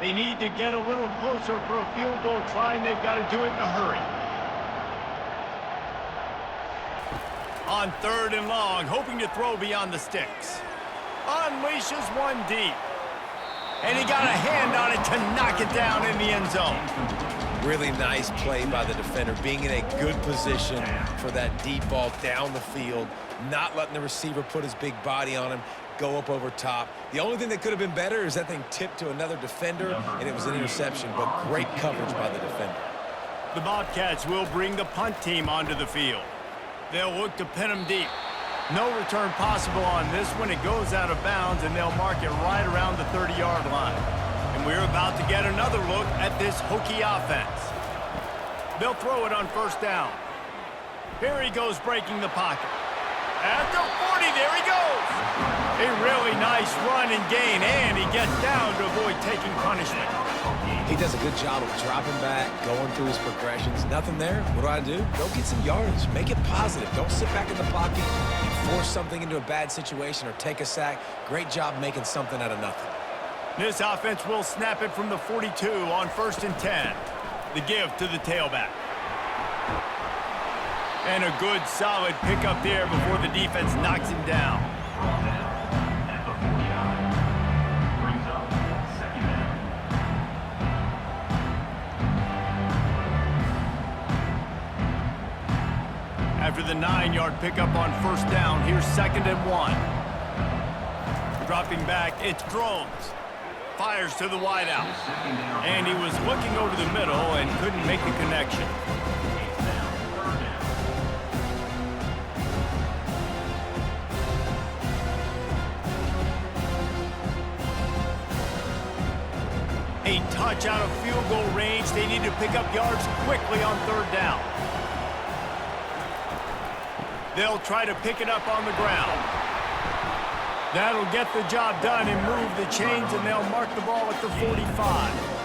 They need to get a little closer for a field goal try, and they've got to do it in a hurry. On 3rd and long, hoping to throw beyond the sticks. Unleashes one deep. And he got a hand on it to knock it down in the end zone. Really nice play by the defender, being in a good position for that deep ball down the field, not letting the receiver put his big body on him, go up over top. The only thing that could have been better is that thing tipped to another defender, and it was an interception, but great coverage by the defender. The Bobcats will bring the punt team onto the field. They'll look to pin him deep. No return possible on this one. It goes out of bounds, and they'll mark it right around the 30-yard line. And we're about to get another look at this Hokie offense. They'll throw it on 1st down. Here he goes breaking the pocket. At the 40, there he goes. A really nice run and gain, and he gets down to avoid taking punishment. He does a good job of dropping back, going through his progressions. Nothing there. What do? Go get some yardage. Make it positive. Don't sit back in the pocket and force something into a bad situation or take a sack. Great job making something out of nothing. This offense will snap it from the 42 on 1st and 10. The give to the tailback. And a good, solid pickup there before the defense knocks him down. After the 9-yard pickup on 1st down, here's 2nd and 1. Dropping back, it's Drones. Fires to the wideout. And he was looking over the middle and couldn't make the connection. A touch out of field goal range. They need to pick up yards quickly on 3rd down. They'll try to pick it up on the ground. That'll get the job done and move the chains, and they'll mark the ball at the 45.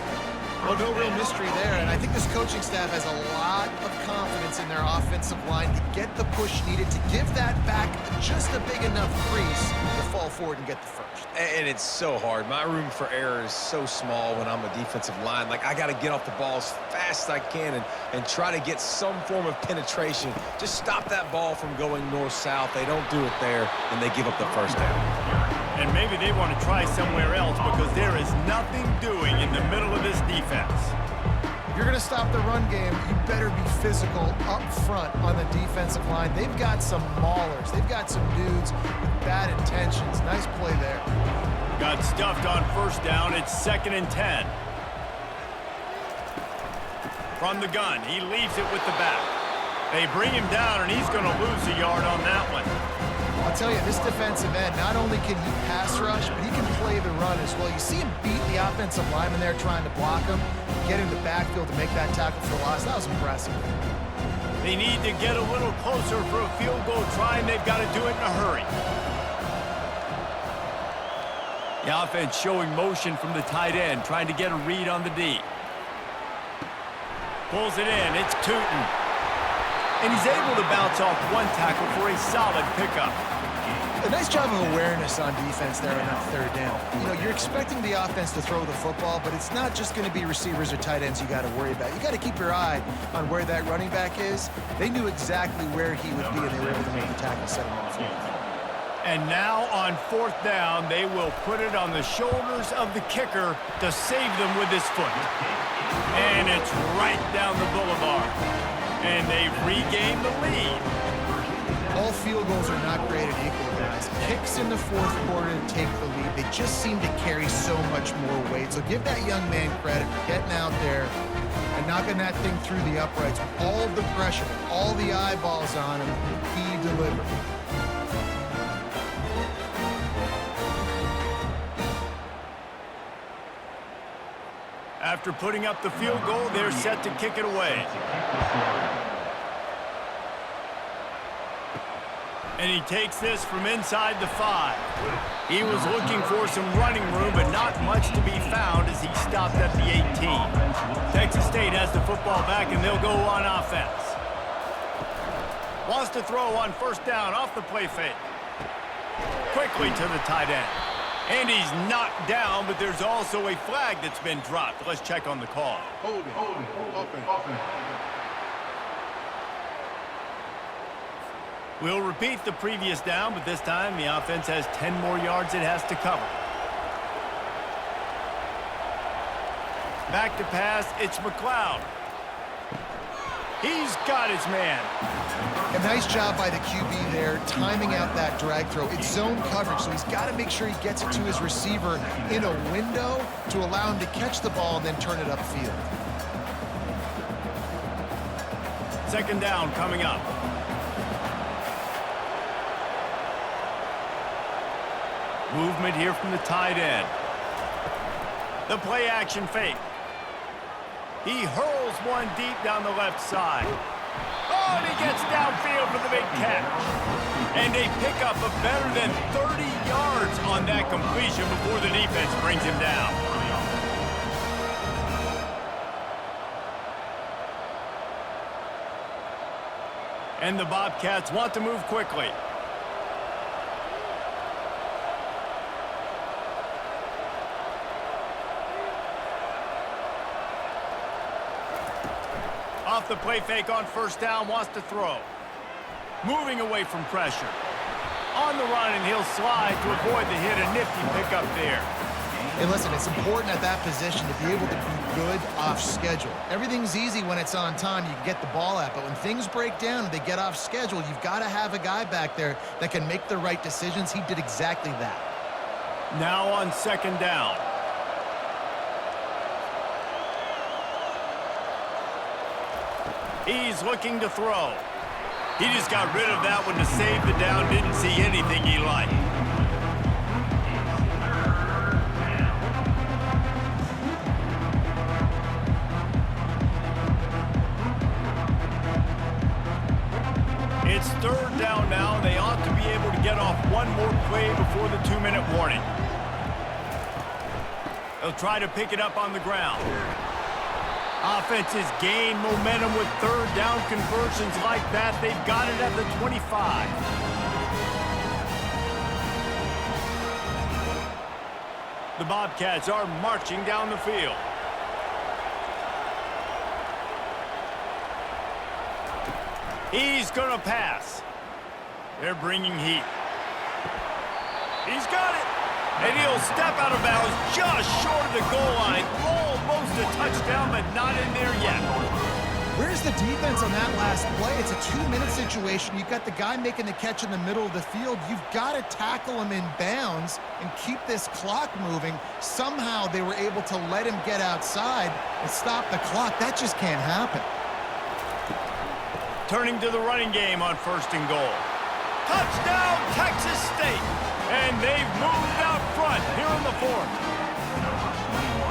Well, no real mystery there, and I think this coaching staff has a lot of confidence in their offensive line to get the push needed to give that back just a big enough crease to fall forward and get the first. And it's so hard. My room for error is so small when I'm a defensive line. Like, I got to get off the ball as fast as I can and try to get some form of penetration. Just stop that ball from going north-south. They don't do it there, and they give up the 1st down. And maybe they want to try somewhere else because there is nothing doing in the middle of this defense. If you're going to stop the run game, you better be physical up front on the defensive line. They've got some maulers. They've got some dudes with bad intentions. Nice play there. Got stuffed on 1st down. It's 2nd and 10. From the gun, he leaves it with the back. They bring him down, and he's going to lose a yard on that one. I'll tell you, this defensive end, not only can he pass rush, but he can play the run as well. You see him beat the offensive lineman there trying to block him, get in the backfield to make that tackle for loss. That was impressive. They need to get a little closer for a field goal try, and they've got to do it in a hurry. The offense showing motion from the tight end, trying to get a read on the D. Pulls it in. It's Tootin. And he's able to bounce off one tackle for a solid pickup. A nice job of awareness on defense there on that 3rd down. You know, you're expecting the offense to throw the football, but it's not just going to be receivers or tight ends you got to worry about. You got to keep your eye on where that running back is. They knew exactly where he would be, and they were able to make the tackle, set him on the field. And now on 4th down, they will put it on the shoulders of the kicker to save them with his foot. And it's right down the boulevard. And they've regained the lead. All field goals are not created equal, guys. Kicks in the 4th quarter to take the lead. They just seem to carry so much more weight. So give that young man credit for getting out there and knocking that thing through the uprights with all the pressure, all the eyeballs on him. He delivered. After putting up the field goal, they're set to kick it away. And he takes this from inside the 5. He was looking for some running room, but not much to be found as he stopped at the 18. Texas State has the football back, and they'll go on offense. Wants to throw on first down off the play fake. Quickly to the tight end. And he's knocked down, but there's also a flag that's been dropped. Let's check on the call. Hold it. We'll repeat the previous down, but this time the offense has 10 more yards it has to cover. Back to pass, it's McLeod. He's got his man. A nice job by the QB there, timing out that drag throw. It's zone coverage, so he's got to make sure he gets it to his receiver in a window to allow him to catch the ball and then turn it upfield. Second down coming up. Movement here from the tight end. The play action fake. He hurls one deep down the left side. Oh, and he gets downfield for the big catch. And they pick up a better than 30 yards on that completion before the defense brings him down. And the Bobcats want to move quickly. Off the play fake on first down, wants to throw. Moving away from pressure. On the run, and he'll slide to avoid the hit. A nifty pickup there. And listen, it's important at that position to be able to be good off schedule. Everything's easy when it's on time. You can get the ball out. But when things break down and they get off schedule, you've got to have a guy back there that can make the right decisions. He did exactly that. Now on second down. He's looking to throw. He just got rid of that one to save the down. Didn't see anything he liked. It's third down now. They ought to be able to get off one more play before the 2-minute warning. They'll try to pick it up on the ground. Offenses gain momentum with third down conversions like that. They've got it at the 25. The Bobcats are marching down the field. He's going to pass. They're bringing heat. He's got it. And he'll step out of bounds just short of the goal line. Almost a touchdown, but not in there yet. Where's the defense on that last play? It's a 2-minute situation. You've got the guy making the catch in the middle of the field. You've got to tackle him in bounds and keep this clock moving. Somehow they were able to let him get outside and stop the clock. That just can't happen. Turning to the running game on first and goal. Touchdown, Texas State. And they've moved out front here in the fourth.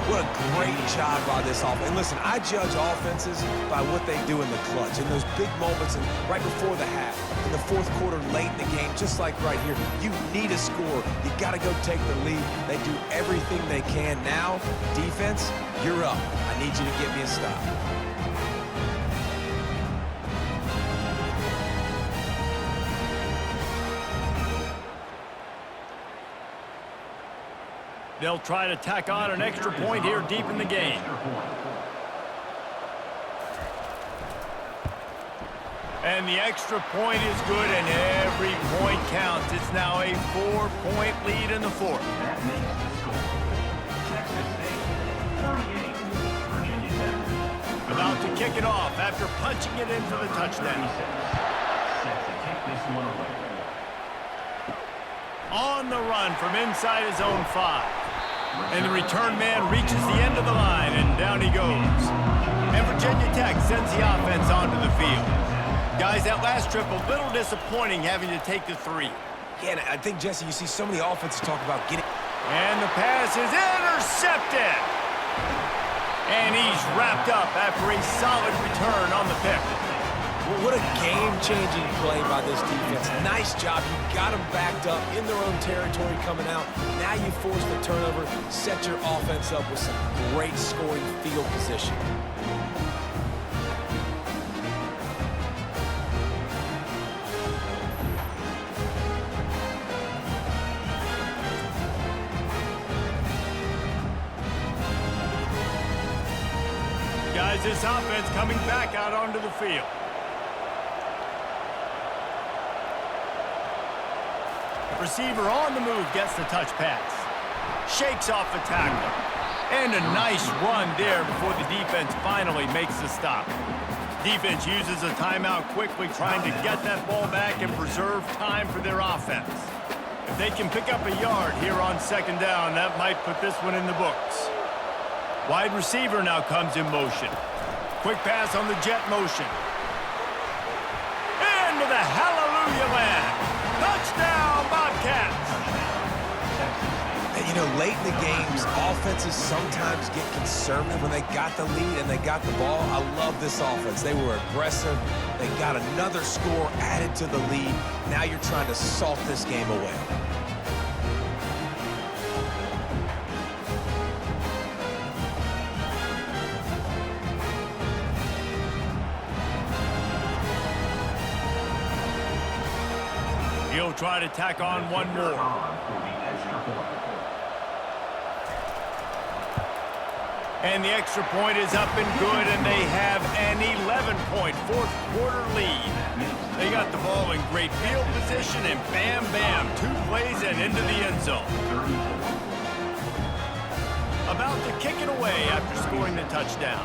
What a great job by this offense. And listen, I judge offenses by what they do in the clutch, in those big moments and right before the half, in the fourth quarter, late in the game, just like right here. You need a score. You got to go take the lead. They do everything they can. Now, defense, you're up. I need you to get me a stop. They'll try to tack on an extra point here deep in the game. And the extra point is good, and every point counts. It's now a 4-point lead in the fourth. About to kick it off after punching it in for the touchdown. On the run from inside his own 5. And the return man reaches the end of the line, and down he goes. And Virginia Tech sends the offense onto the field. Guys, that last trip, a little disappointing having to take the 3. Yeah, and I think, Jesse, you see so many offenses talk about getting... And the pass is intercepted. And he's wrapped up after a solid return on the pick. Well, what a game-changing play by this defense. Nice job. You got them backed up in their own territory coming out. Now you force the turnover, set your offense up with some great scoring field position. Guys, this offense coming back out onto the field. The receiver on the move gets the touch pass. Shakes off the tackle. And a nice run there before the defense finally makes the stop. Defense uses a timeout quickly, trying to get that ball back and preserve time for their offense. If they can pick up a yard here on second down, that might put this one in the books. Wide receiver now comes in motion. Quick pass on the jet motion. Into the hallelujah land. Touchdown, Bobcats. And, you know, late in the games, offenses sometimes get conservative when they got the lead and they got the ball. I love this offense. They were aggressive. They got another score added to the lead. Now you're trying to salt this game away. He'll try to tack on one more. And the extra point is up and good, and they have an 11-point fourth-quarter lead. They got the ball in great field position, and bam, bam, 2 plays and into the end zone. About to kick it away after scoring the touchdown.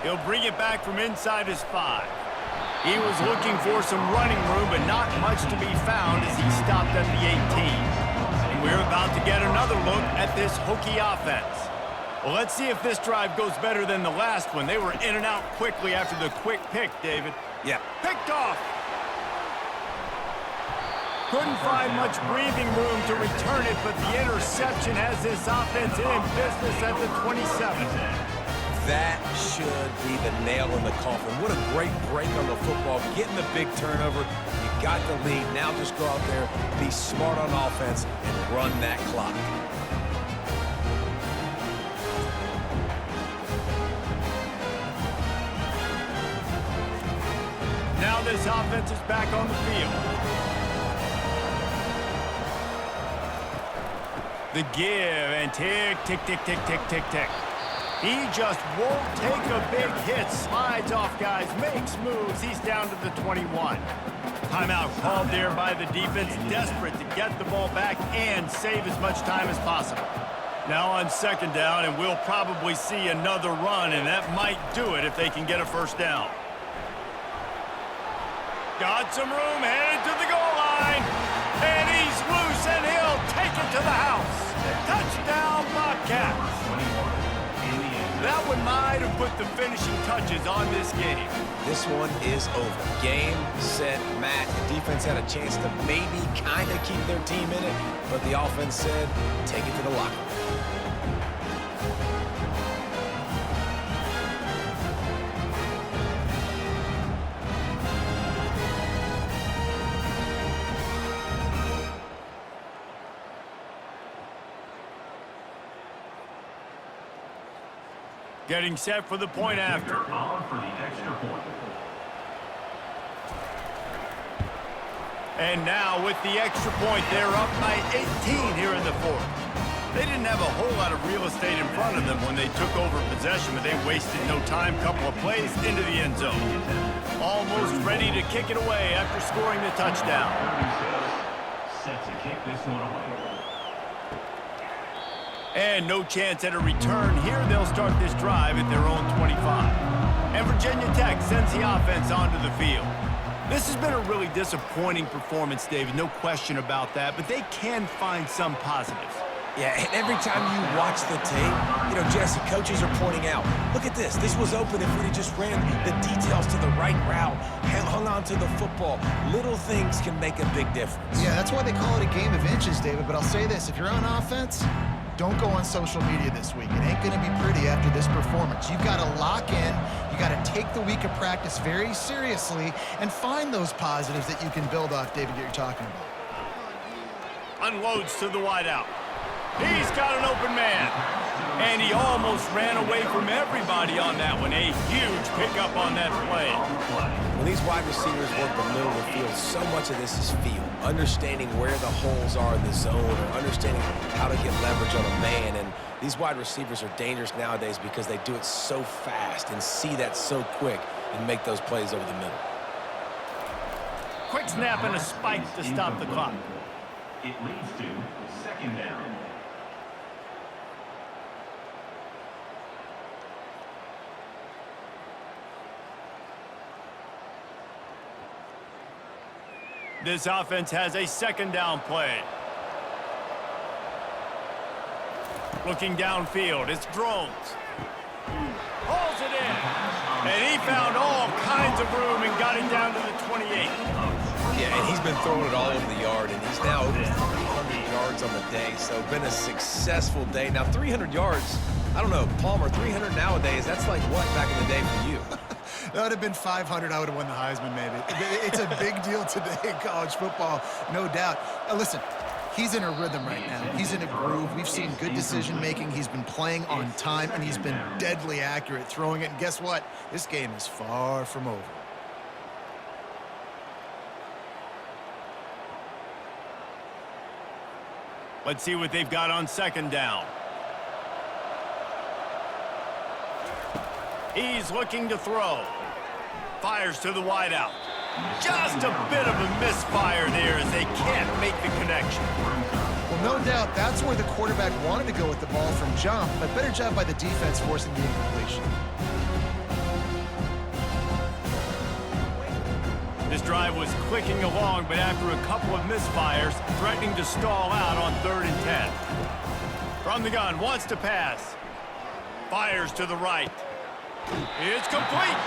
He'll bring it back from inside his 5. He was looking for some running room, but not much to be found as he stopped at the 18. And we're about to get another look at this Hokie offense. Well, let's see if this drive goes better than the last one. They were in and out quickly after the quick pick, David. Yeah. Picked off. Couldn't find much breathing room to return it, but the interception has this offense in business at the 27. That should be the nail in the coffin. What a great break on the football. Getting the big turnover. You got the lead. Now just go out there, be smart on offense, and run that clock. Now this offense is back on the field. The give and tick, tick, tick, tick, tick, tick, tick. He just won't take a big hit. Slides off guys, makes moves. He's down to the 21. Timeout called there by the defense, desperate to get the ball back and save as much time as possible. Now on second down, and we'll probably see another run, and that might do it if they can get a first down. Got some room, headed to the goal line. And he's loose, and he'll take it to the house. Touchdown, Bobcats. That one might have put the finishing touches on this game. This one is over. Game, set, match. The defense had a chance to maybe kind of keep their team in it, but the offense said, take it to the locker room. Getting set for the point after. And now with the extra point, they're up by 18 here in the fourth. They didn't have a whole lot of real estate in front of them when they took over possession, but they wasted no time. Couple of plays into the end zone. Almost ready to kick it away after scoring the touchdown. Set to kick this one away. And no chance at a return here. They'll start this drive at their own 25. And Virginia Tech sends the offense onto the field. This has been a really disappointing performance, David. No question about that, but they can find some positives. Yeah, and every time you watch the tape, you know, Jesse, coaches are pointing out, look at this. This was open if we just ran the details to the right route, hung on to the football. Little things can make a big difference. Yeah, that's why they call it a game of inches, David. But I'll say this, if you're on offense, don't go on social media this week. It ain't going to be pretty after this performance. You've got to lock in. You got to take the week of practice very seriously and find those positives that you can build off, David, that you're talking about. Unloads to the wideout. He's got an open man. And he almost ran away from everybody on that one. A huge pickup on that play. When these wide receivers work the middle of the field, so much of this is feel. Understanding where the holes are in the zone or understanding how to get leverage on a man. And these wide receivers are dangerous nowadays because they do it so fast and see that so quick and make those plays over the middle. Quick snap and a spike to stop the clock. It leads to second down. This offense has a second down play. Looking downfield, it's Drones. Hauls it in. And he found all kinds of room and got it down to the 28. Yeah, and he's been throwing it all over the yard, and he's now over 300 yards on the day, so been a successful day. Now, 300 yards, I don't know, Palmer, 300 nowadays, that's like what back in the day for you? That would have been 500. I would have won the Heisman, maybe. It's a big deal today in college football, no doubt. Listen, he's in a rhythm right now. He's in a groove. We've seen good decision-making. He's been playing on time, and he's been deadly accurate throwing it. And guess what? This game is far from over. Let's see what they've got on second down. He's looking to throw. Fires to the wideout. Just a bit of a misfire there as they can't make the connection. Well, no doubt that's where the quarterback wanted to go with the ball from jump, but better job by the defense forcing the incompletion. This drive was clicking along, but after a couple of misfires, threatening to stall out on 3rd and 10. From the gun, wants to pass. Fires to the right. It's complete.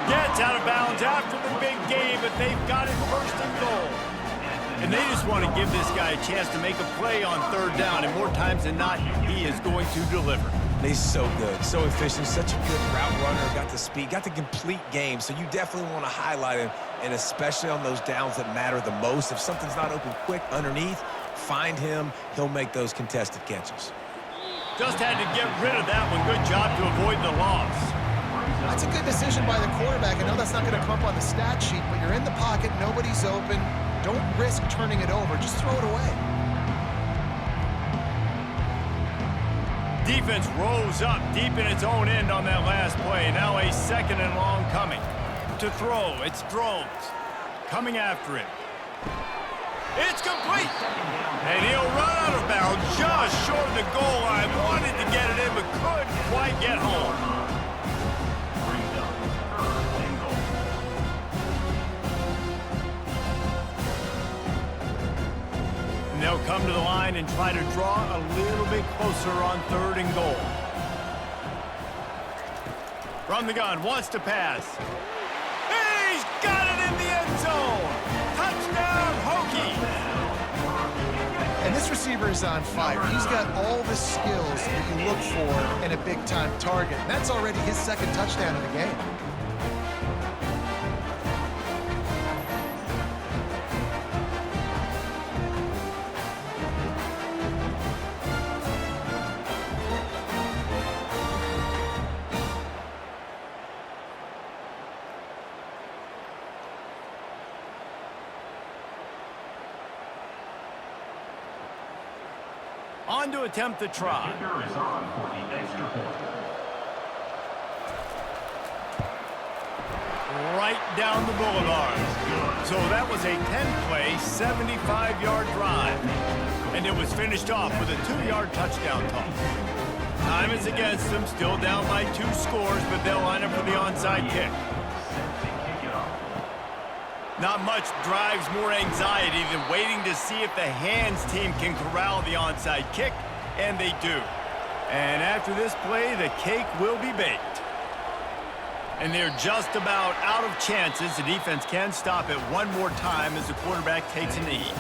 Gets out of bounds after the big game, but they've got it 1st and goal. And they just want to give this guy a chance to make a play on 3rd down, and more times than not, he is going to deliver. He's so good, so efficient, such a good route runner, got the speed, got the complete game, so you definitely want to highlight him, and especially on those downs that matter the most. If something's not open quick underneath, find him, he'll make those contested catches. Just had to get rid of that one. Good job to avoid the loss. That's a good decision by the quarterback. I know that's not going to come up on the stat sheet, but you're in the pocket, nobody's open. Don't risk turning it over. Just throw it away. Defense rose up deep in its own end on that last play. Now a 2nd and long coming. To throw, it's Drones. Coming after it. It's complete. And he'll run out of bounds just short of the goal line. Wanted to get it in, but couldn't quite get home. And they'll come to the line and try to draw a little bit closer on 3rd and goal. From the gun, wants to pass. He's got it in the end zone. Touchdown, Hokies. And this receiver is on fire. He's got all the skills that you look for in a big-time target. And that's already his 2nd touchdown of the game. On to attempt the try. Kicker is on for the extra point. Right down the boulevard. So that was a 10-play, 75-yard drive. And it was finished off with a 2-yard touchdown toss. Time is against them, still down by 2 scores, but they'll line up for the onside kick. Not much drives more anxiety than waiting to see if the hands team can corral the onside kick And they do. And after this play, the cake will be baked. And they're just about out of chances. The defense can stop it one more time as the quarterback takes a knee.